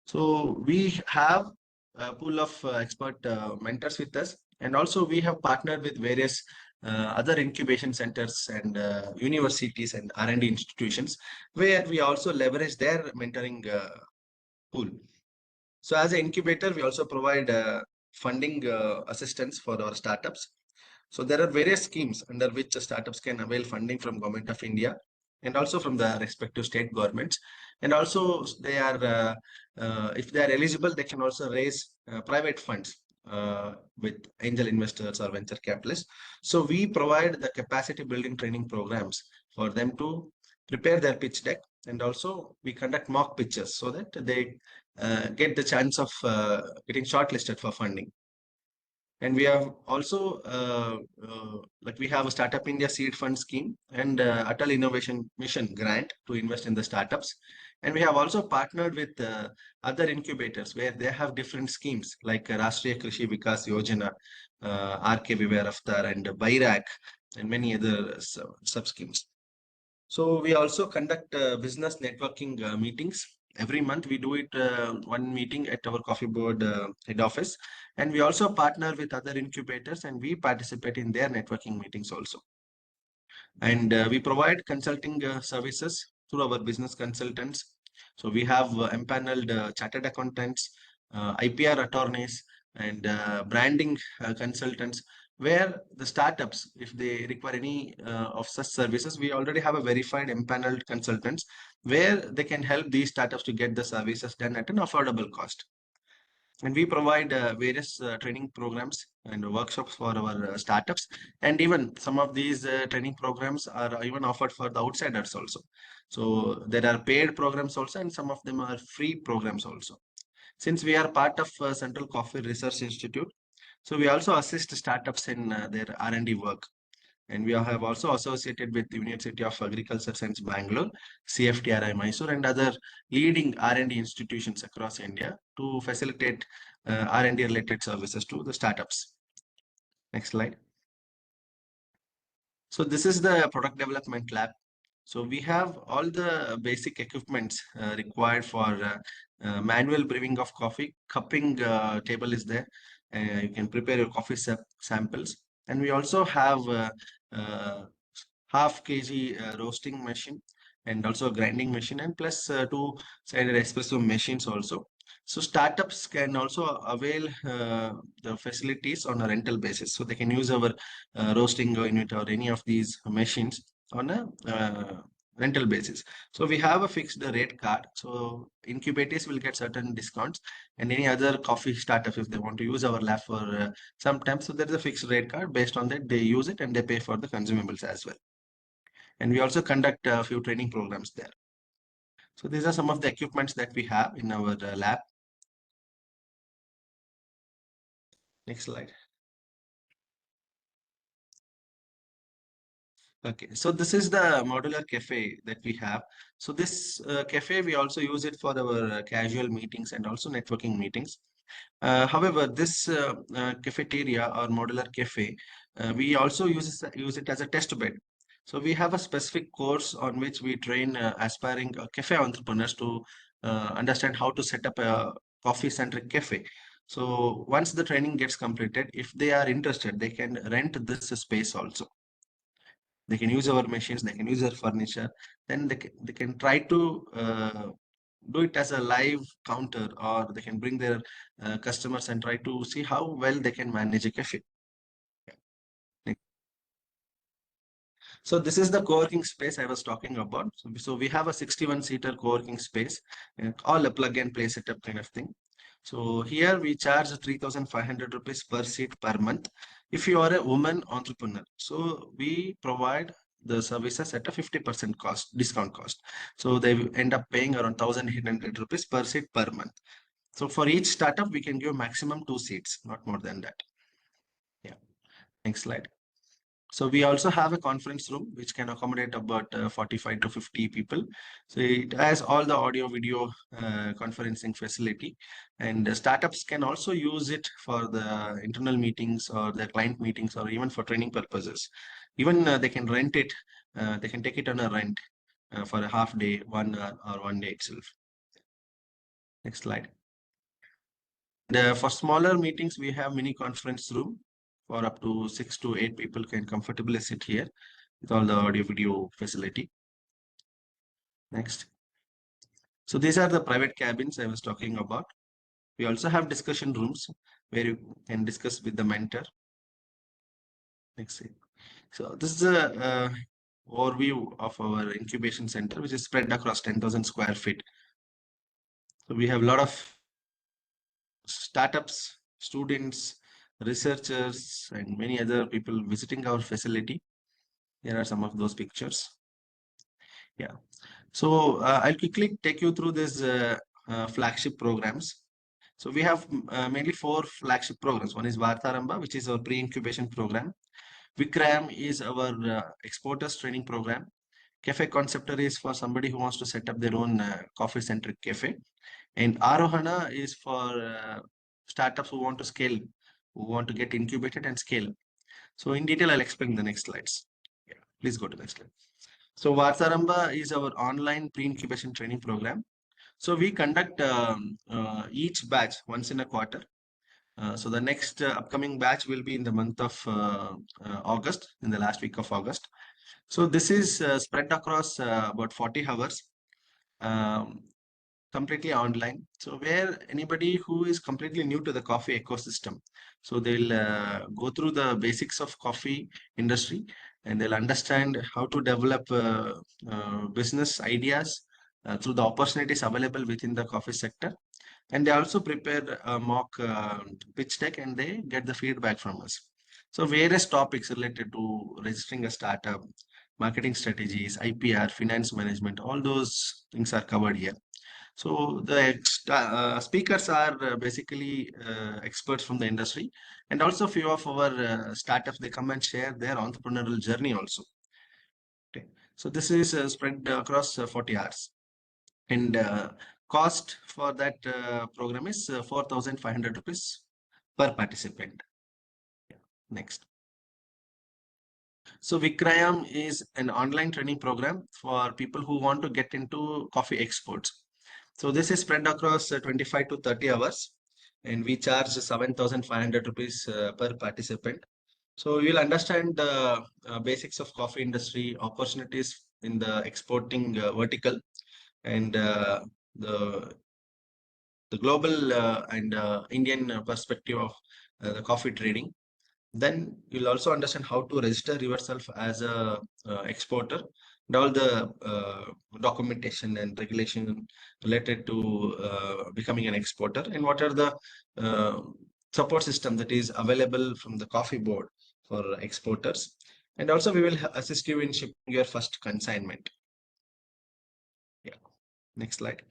So we have a pool of expert mentors with us, and also we have partnered with various other incubation centers and universities and R&D institutions where we also leverage their mentoring pool. So as an incubator, we also provide funding assistance for our startups. So there are various schemes under which the startups can avail funding from Government of India and also from the respective state governments. And also they are, if they are eligible, they can also raise private funds with angel investors or venture capitalists. So we provide the capacity building training programs for them to prepare their pitch deck. And also we conduct mock pitches so that they get the chance of getting shortlisted for funding. And we have also like we have a Startup India Seed Fund scheme and Atal Innovation Mission grant to invest in the startups. And we have also partnered with other incubators where they have different schemes like Rashtriya Krishi Vikas Yojana, RK Vivek Raftar, and myriad, and many other sub schemes. So we also conduct business networking meetings. Every month we do it one meeting at our Coffee Board head office, and we also partner with other incubators and we participate in their networking meetings also. And we provide consulting services through our business consultants. So we have empaneled chartered accountants, IPR attorneys, and branding consultants, where the startups, if they require any of such services, we already have a verified empaneled consultants where they can help these startups to get the services done at an affordable cost. And we provide various training programs and workshops for our startups. And even some of these training programs are even offered for the outsiders also. So there are paid programs also, and some of them are free programs also. Since we are part of Central Coffee Research Institute, so we also assist startups in their R&D work. And we have also associated with the University of Agriculture Science Bangalore, CFTRI Mysore, and other leading R&D institutions across India to facilitate R&D related services to the startups. Next slide. So this is the product development lab. So we have all the basic equipments required for manual brewing of coffee. Cupping table is there. You can prepare your coffee samples. And we also have half kg roasting machine, and also a grinding machine, and plus two-sided espresso machines also. So startups can also avail the facilities on a rental basis. So they can use our roasting unit or any of these machines on a rental basis. So we have a fixed rate card. So incubators will get certain discounts, and any other coffee startup, if they want to use our lab for some time, so there is a fixed rate card. Based on that, they use it and they pay for the consumables as well. And we also conduct a few training programs there. So these are some of the equipments that we have in our lab. Next slide. Okay, so this is the modular cafe that we have. So this cafe, we also use it for our casual meetings and also networking meetings. However, this cafeteria or modular cafe, we also use it as a test bed. So we have a specific course on which we train aspiring cafe entrepreneurs to understand how to set up a coffee-centric cafe. So once the training gets completed, if they are interested, they can rent this space also. They can use our machines, they can use our furniture, then they can try to do it as a live counter, or they can bring their customers and try to see how well they can manage a cafe. So this is the co-working space I was talking about. So we have a 61-seater co-working space, all a plug and play setup kind of thing. So here we charge 3,500 rupees per seat per month. If you are a woman entrepreneur, so we provide the services at a 50% cost, discount cost. So they will end up paying around 1,800 rupees per seat per month. So for each startup, we can give maximum 2 seats, not more than that. Yeah. Next slide. So we also have a conference room which can accommodate about 45 to 50 people. So it has all the audio, video conferencing facility, and startups can also use it for the internal meetings or the client meetings or even for training purposes. Even they can rent it, they can take it on a rent for a half day, 1 hour or 1 day itself. Next slide. For smaller meetings, we have mini conference room for up to 6 to 8 people can comfortably sit here with all the audio video facility. Next. So these are the private cabins I was talking about. We also have discussion rooms where you can discuss with the mentor. Next. So this is a overview of our incubation center, which is spread across 10,000 square feet. So we have a lot of startups, students, researchers, and many other people visiting our facility. Here are some of those pictures. Yeah. So I'll quickly take you through these flagship programs. So we have mainly 4 flagship programs. One is Vartaramba, which is our pre-incubation program. Vikram is our exporters training program. Cafe Conceptor is for somebody who wants to set up their own coffee-centric cafe. And Arohana is for startups who want to scale, who want to get incubated and scale. So in detail, I'll explain the next slides. Yeah, please go to the next slide. So Vartaramba is our online pre-incubation training program. So we conduct each batch once in a quarter. So the next upcoming batch will be in the month of August, in the last week of August. So this is spread across about 40 hours, completely online. So where anybody who is completely new to the coffee ecosystem, so they'll go through the basics of coffee industry, and they'll understand how to develop business ideas through the opportunities available within the coffee sector. And they also prepare a mock pitch deck, and they get the feedback from us. So various topics related to registering a startup, marketing strategies, IPR, finance management, all those things are covered here. So the speakers are basically experts from the industry, and also few of our startups, they come and share their entrepreneurial journey also. Okay. So this is spread across 40 hours. And cost for that program is 4,500 rupees per participant. Yeah. Next. So Vikrayam is an online training program for people who want to get into coffee exports. So this is spread across 25 to 30 hours, and we charge 7,500 rupees per participant. So you'll understand the basics of coffee industry, opportunities in the exporting vertical, and the the global and Indian perspective of the coffee trading. Then you'll also understand how to register yourself as a exporter and all the documentation and regulation related to becoming an exporter, and what are the uh, support system that is available from the coffee board for exporters. And also we will assist you in shipping your first consignment. Yeah, next slide.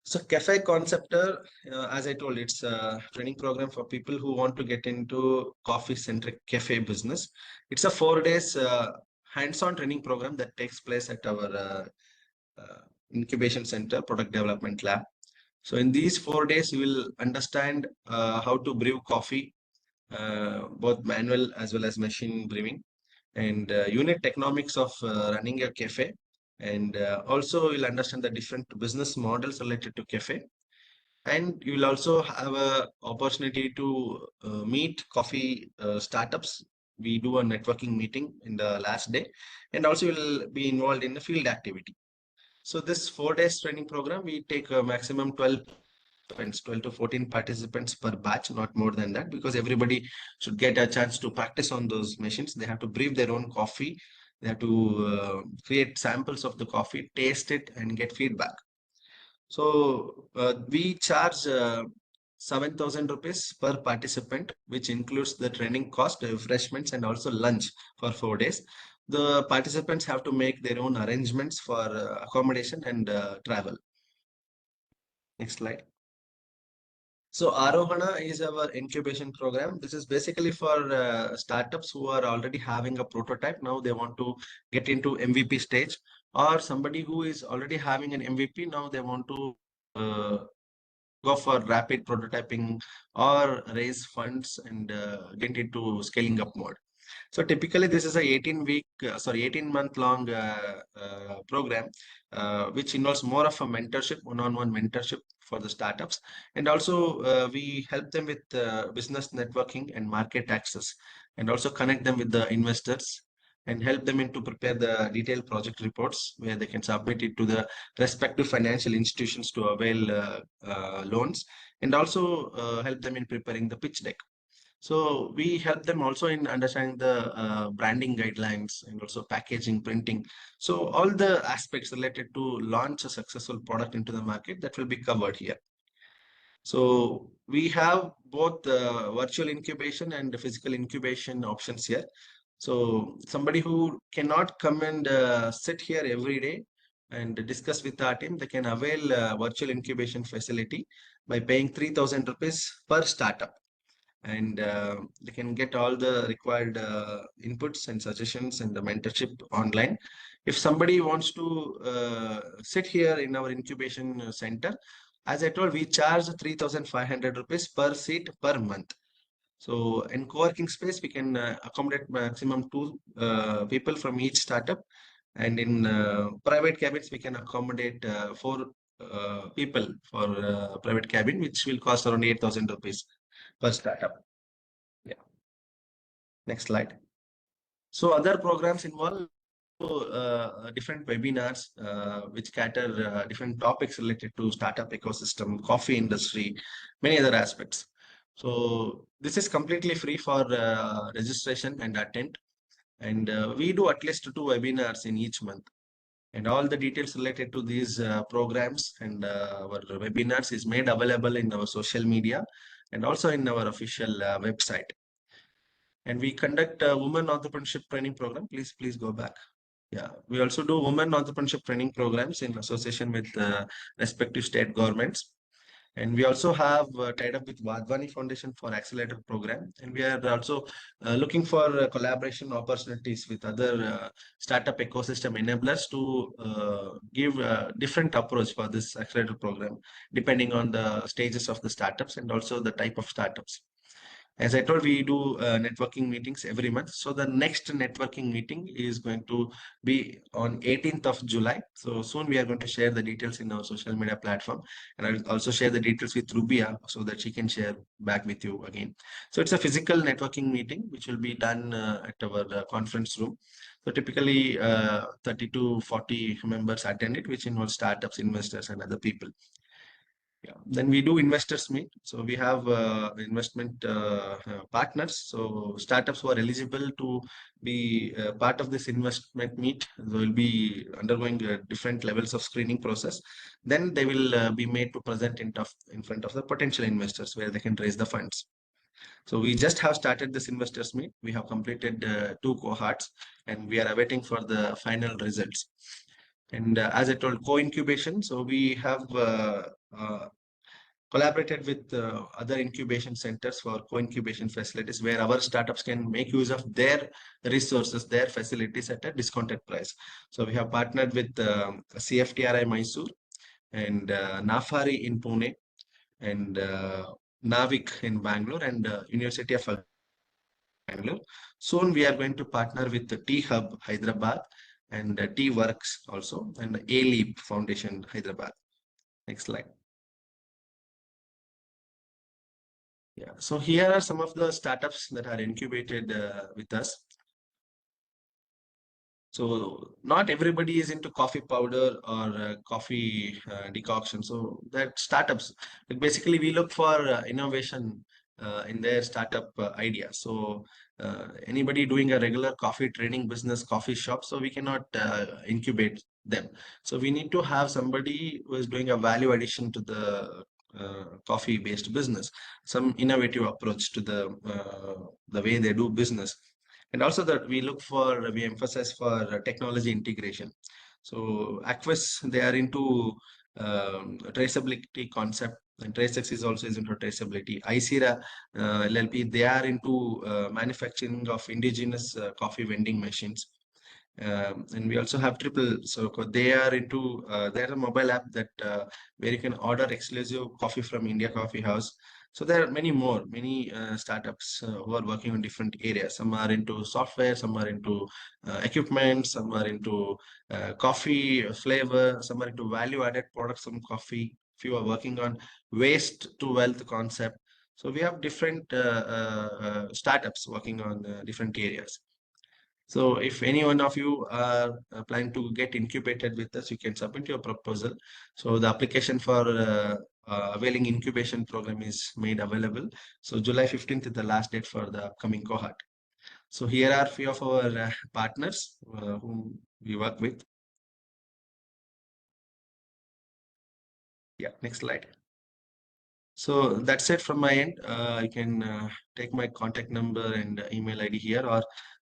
So cafe conceptor, as I told, it's a training program for people who want to get into coffee-centric cafe business. It's a 4 days hands-on training program that takes place at our incubation center, product development lab. So in these 4 days, you will understand how to brew coffee, both manual as well as machine brewing, and unit economics of running a cafe. And also you'll understand the different business models related to cafe, and you will also have a opportunity to meet coffee startups. We do a networking meeting in the last day, and also you will be involved in the field activity. So this 4 days training program, we take a maximum 12 participants, 12 to 14 participants per batch, not more than that, because everybody should get a chance to practice on those machines. They have to brew their own coffee. They have to create samples of the coffee, taste it, and get feedback. So we charge 7,000 rupees per participant, which includes the training cost, refreshments, and also lunch for 4 days. The participants have to make their own arrangements for accommodation and travel. Next slide. So Arohana is our incubation program. This is basically for startups who are already having a prototype. Now they want to get into MVP stage, or somebody who is already having an MVP. Now they want to go for rapid prototyping or raise funds and get into scaling up mode. So typically this is a 18-month long program, which involves more of a mentorship, one-on-one mentorship for the startups. And also we help them with business networking and market access, and also connect them with the investors and help them into prepare the detailed project reports where they can submit it to the respective financial institutions to avail loans, and also help them in preparing the pitch deck. So we help them also in understanding the branding guidelines and also packaging, printing. So all the aspects related to launch a successful product into the market, that will be covered here. So we have both virtual incubation and physical incubation options here. So somebody who cannot come and sit here every day and discuss with our team, they can avail virtual incubation facility by paying 3,000 rupees per startup, and they can get all the required inputs and suggestions and the mentorship online. If somebody wants to sit here in our incubation center, as I told, we charge 3,500 rupees per seat per month. So in co-working space, we can accommodate maximum two people from each startup, and in private cabins, we can accommodate four people for private cabin, which will cost around 8,000 rupees per startup. Yeah. Next slide. So other programs involve different webinars which cater different topics related to startup ecosystem, coffee industry, many other aspects. So this is completely free for registration and attend. And we do at least 2 webinars in each month. And all the details related to these programs and our webinars is made available in our social media and also in our official website. And we conduct a women entrepreneurship training program. Please go back. Yeah, we also do women entrepreneurship training programs in association with respective state governments. And we also have tied up with Vadvani Foundation for Accelerator Program. And we are also looking for collaboration opportunities with other startup ecosystem enablers to give a different approach for this accelerator program, depending on the stages of the startups and also the type of startups. As I told, we do networking meetings every month. So the next networking meeting is going to be on 18th of July. So soon we are going to share the details in our social media platform. And I'll also share the details with Rubia so that she can share back with you again. So it's a physical networking meeting, which will be done at our conference room. So typically 30 to 40 members attend it, which involves startups, investors, and other people. Yeah. Then we do investors meet. So we have investment partners. So startups who are eligible to be part of this investment meet, they will be undergoing different levels of screening process. Then they will be made to present in front of the potential investors where they can raise the funds. So we just have started this investors meet. We have completed 2 cohorts and we are awaiting for the final results. And as I told, co-incubation. So we have collaborated with other incubation centers for co-incubation facilities where our startups can make use of their resources, their facilities at a discounted price. So we have partnered with CFTRI Mysore and Nafari in Pune and Navik in Bangalore and University of Bangalore. Soon we are going to partner with the T Hub Hyderabad and T Works also and A Leap Foundation Hyderabad. Next slide. Yeah, so here are some of the startups that are incubated with us. So not everybody is into coffee powder or coffee decoction. So that startups, but basically we look for innovation in their startup idea. So anybody doing a regular coffee trading business, coffee shop, so we cannot incubate them. So we need to have somebody who is doing a value addition to the coffee based business, some innovative approach to the way they do business. And also that we emphasize for technology integration. So Aquis, they are into traceability concept, and TraceX is also into traceability. ICRA LLP, they are into manufacturing of indigenous coffee vending machines. And we also have Triple. So they are into they're a mobile app that where you can order exclusive coffee from India Coffee House. So there are many startups who are working on different areas. Some are into software, some are into equipment, some are into coffee flavor, some are into value-added products from coffee. Few are working on waste to wealth concept. So we have different startups working on different areas. So if any one of you are planning to get incubated with us, you can submit your proposal. So the application for availing incubation program is made available. So July 15th is the last date for the upcoming cohort. So here are few of our partners whom we work with. Yeah, next slide. So that's it from my end. You can take my contact number and email ID here, or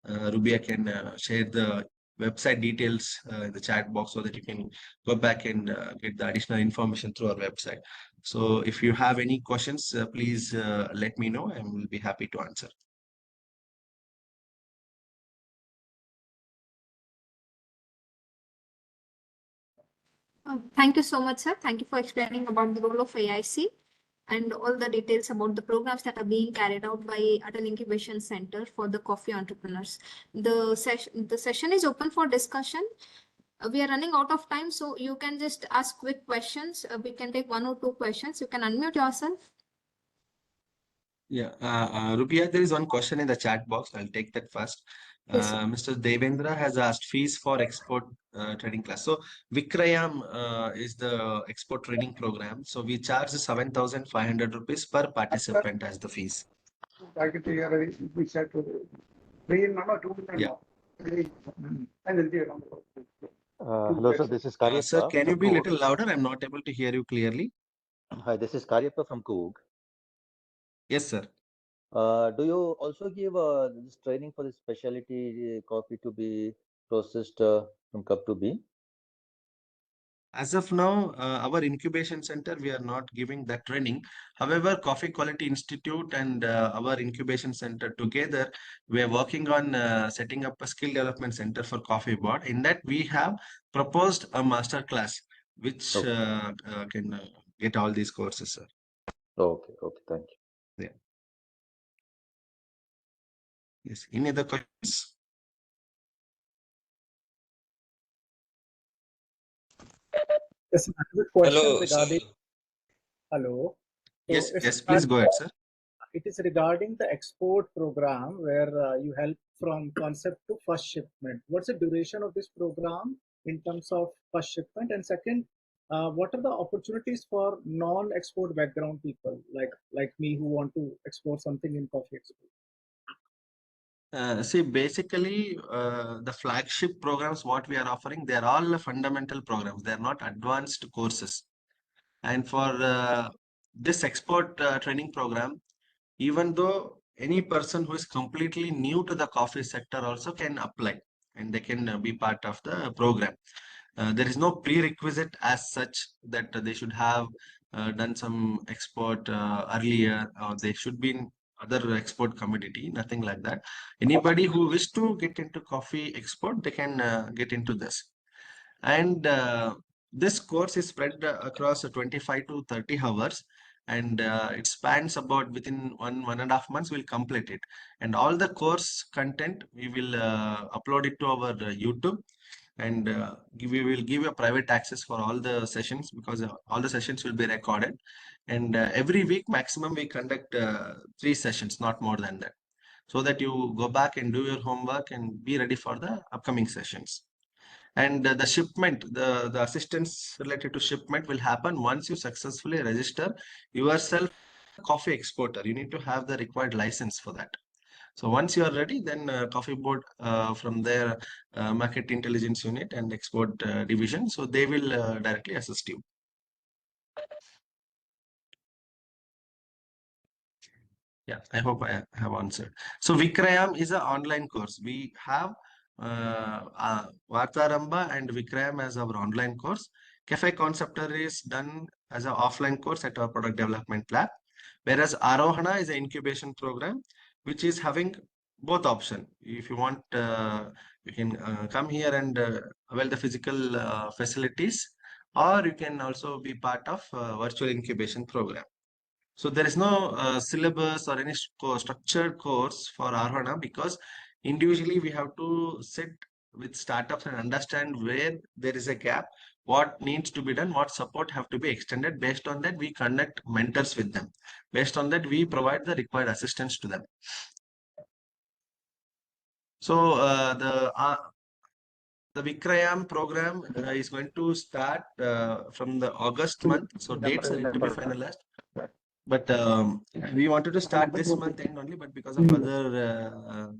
Ruby, I can share the website details in the chat box so that you can go back and get the additional information through our website. So if you have any questions, please let me know and we'll be happy to answer. Thank you so much, sir. Thank you for explaining about the role of AIC and all the details about the programs that are being carried out by Atal Incubation Centre for the coffee entrepreneurs. The session is open for discussion. We are running out of time, so you can just ask quick questions. We can take 1 or 2 questions. You can unmute yourself. Yeah, Rubia, there is one question in the chat box. I'll take that first. Yes, sir. Mr. Devendra has asked fees for export trading class. So Vikrayam is the export training program. So we charge 7,500 rupees per participant as the fees. Yeah. Hello, sir. This is Karyappa. Sir, can you from be a Coorg. little louder? I'm not able to hear you clearly. Hi, this is Karyappa from Coorg. Yes, sir. Do you also give this training for the specialty coffee to be processed from cup to bean? As of now, our incubation center, we are not giving that training. However, Coffee Quality Institute and our incubation center together, we are working on setting up a skill development center for coffee board. In that, we have proposed a master class, which Okay. can get all these courses, sir. Okay, okay, thank you. Yeah. Yes. Any other questions? Yes, another question Hello, sir. regarding. Hello. So Yes. it's Yes. Please go ahead, sir. it is regarding the export program where you help from concept to first shipment. What's the duration of this program in terms of first shipment? And second, what are the opportunities for non-export background people like me who want to explore something in coffee export? See, basically, the flagship programs, what we are offering, they are all fundamental programs. They are not advanced courses. And for this export training program, even though any person who is completely new to the coffee sector also can apply and they can be part of the program. There is no prerequisite as such that they should have done some export earlier or they should be in other export commodity, nothing like that. Anybody who wish to get into coffee export, they can get into this. And this course is spread across 25 to 30 hours and it spans about within 1.5 months we'll complete it. And all the course content, we will upload it to our YouTube and we will give you a private access for all the sessions because all the sessions will be recorded. And every week maximum we conduct 3 sessions, not more than that. So that you go back and do your homework and be ready for the upcoming sessions. And the shipment, the assistance related to shipment will happen once you successfully register yourself coffee exporter. You need to have the required license for that. So once you are ready, then Coffee Board from their market intelligence unit and export division, so they will directly assist you. Yeah, I hope I have answered. So Vikrayam is an online course. We have Vartaramba and Vikrayam as our online course. Cafe Conceptor is done as an offline course at our product development lab. Whereas Arohana is an incubation program, which is having both option. If you want, you can come here and avail the physical facilities, or you can also be part of virtual incubation program. So there is no syllabus or any structured course for Arohana because individually we have to sit with startups and understand where there is a gap, what needs to be done, what support have to be extended. Based on that, we conduct mentors with them. Based on that, we provide the required assistance to them. So the Vikrayam program is going to start from the August month. So dates are yet to be finalized. But we wanted to start this month end only, but because of other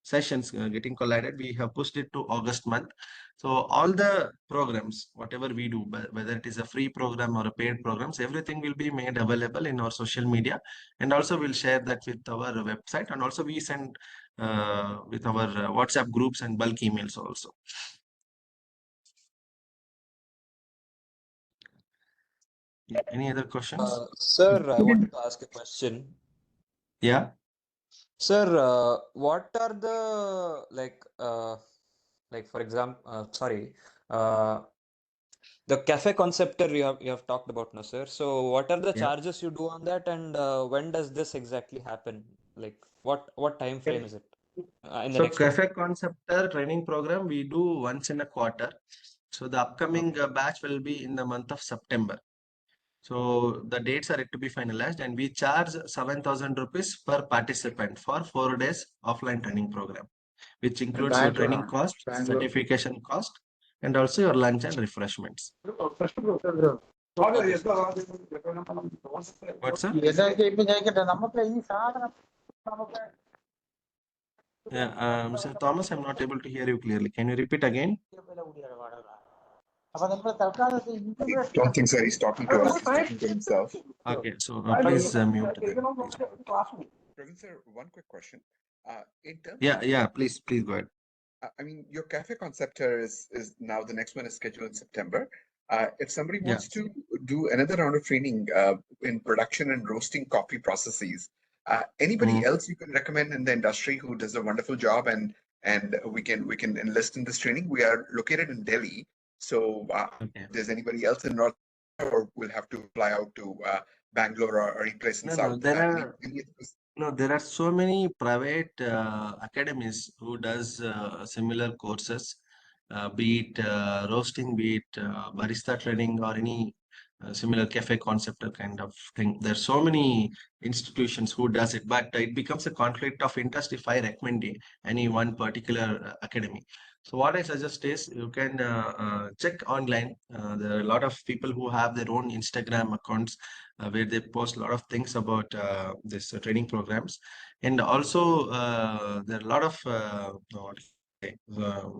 sessions getting collided, we have pushed it to August month. So all the programs, whatever we do, whether it is a free program or a paid programs, everything will be made available in our social media. And also we'll share that with our website. And also we send with our WhatsApp groups and bulk emails also. Yeah. Any other questions? Sir, I wanted to ask a question. Yeah. Sir, what are the like for example, the cafe conceptor you have talked about now, sir. So what are the Yeah. charges you do on that, and when does this exactly happen? Like what time frame is it in the So next 1 month? Cafe Conceptor training program we do once in a quarter. So the upcoming batch will be in the month of September. So the dates are yet to be finalized and we charge 7,000 rupees per participant for 4 days offline training program, which includes your training cost, certification cost, and also your lunch and refreshments. What, sir? Yeah, Mr. Thomas, I'm not able to hear you clearly. Can you repeat again? I don't think so. He's talking to us. He's talking to himself. Okay, so please mute. Praveen sir, one quick question. In terms Yeah, please go ahead. I mean, your cafe conceptor is now the next one is scheduled in September. If somebody wants to do another round of training in production and roasting coffee processes, anybody else you can recommend in the industry who does a wonderful job and we can enlist in this training? We are located in Delhi, so if there's anybody else in North, or we'll have to fly out to Bangalore or any place in South. There are No, there are so many private academies who does similar courses, be it roasting, be it barista training, or any similar cafe concept or kind of thing. There are so many institutions who does it, but it becomes a conflict of interest if I recommend any one particular academy. So what I suggest is you can check online. There are a lot of people who have their own Instagram accounts where they post a lot of things about this training programs, and also there are a lot of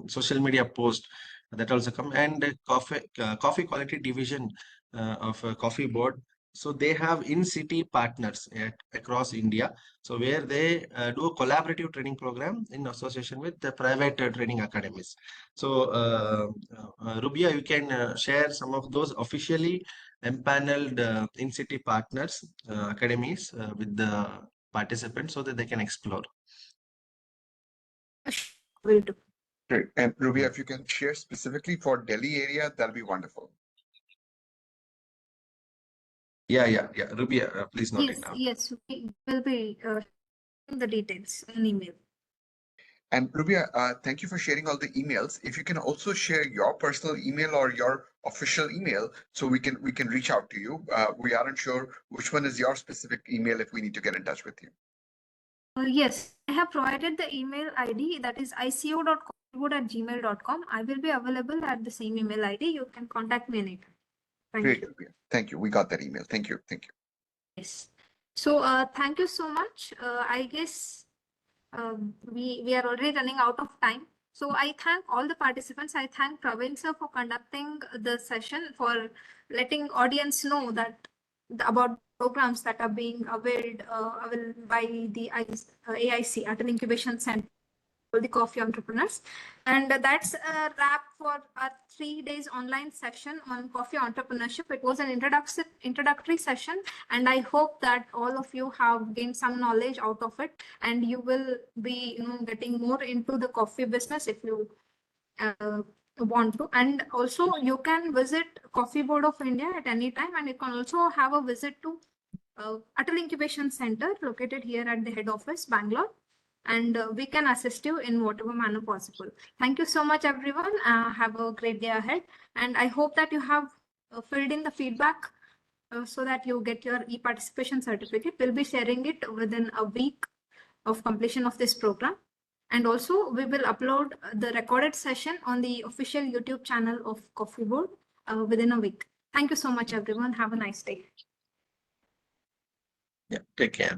social media posts that also come, and coffee quality division of a coffee board. So they have in-city partners across India. So where they do a collaborative training program in association with the private training academies. So Rubia, you can share some of those officially empaneled in-city partners, academies with the participants so that they can explore. Will do. Great. And Rubia, Yeah. if you can share specifically for Delhi area, that'll be wonderful. Yeah. Rubia, please note it Yes, down. yes, we will be the details in email. And Rubia, thank you for sharing all the emails. If you can also share your personal email or your official email, so we can reach out to you. We aren't sure which one is your specific email if we need to get in touch with you. Yes, I have provided the email ID, that is ico.coffeeboard@gmail.com. I will be available at the same email ID. You can contact me anytime. Thank Great, you. Rubia. Thank you. We got that email. Thank you. Thank you. Yes. So thank you so much. I guess we are already running out of time. So I thank all the participants. I thank Praveen sir for conducting the session, for letting audience know that about programs that are being availed by the AIC, Atal Incubation Centre, for the coffee entrepreneurs. And that's a wrap for our 3 days online session on coffee entrepreneurship. It was an introductory session, and I hope that all of you have gained some knowledge out of it, and you will be getting more into the coffee business if you want to. And also you can visit Coffee Board of India at any time, and you can also have a visit to Atal Incubation Centre located here at the head office, Bangalore, and we can assist you in whatever manner possible. Thank you so much, everyone. Have a great day ahead, and I hope that you have filled in the feedback so that you get your e-participation certificate. We'll be sharing it within a week of completion of this program. And also we will upload the recorded session on the official YouTube channel of Coffee Board within a week. Thank you so much, everyone. Have a nice day. Yeah, take care.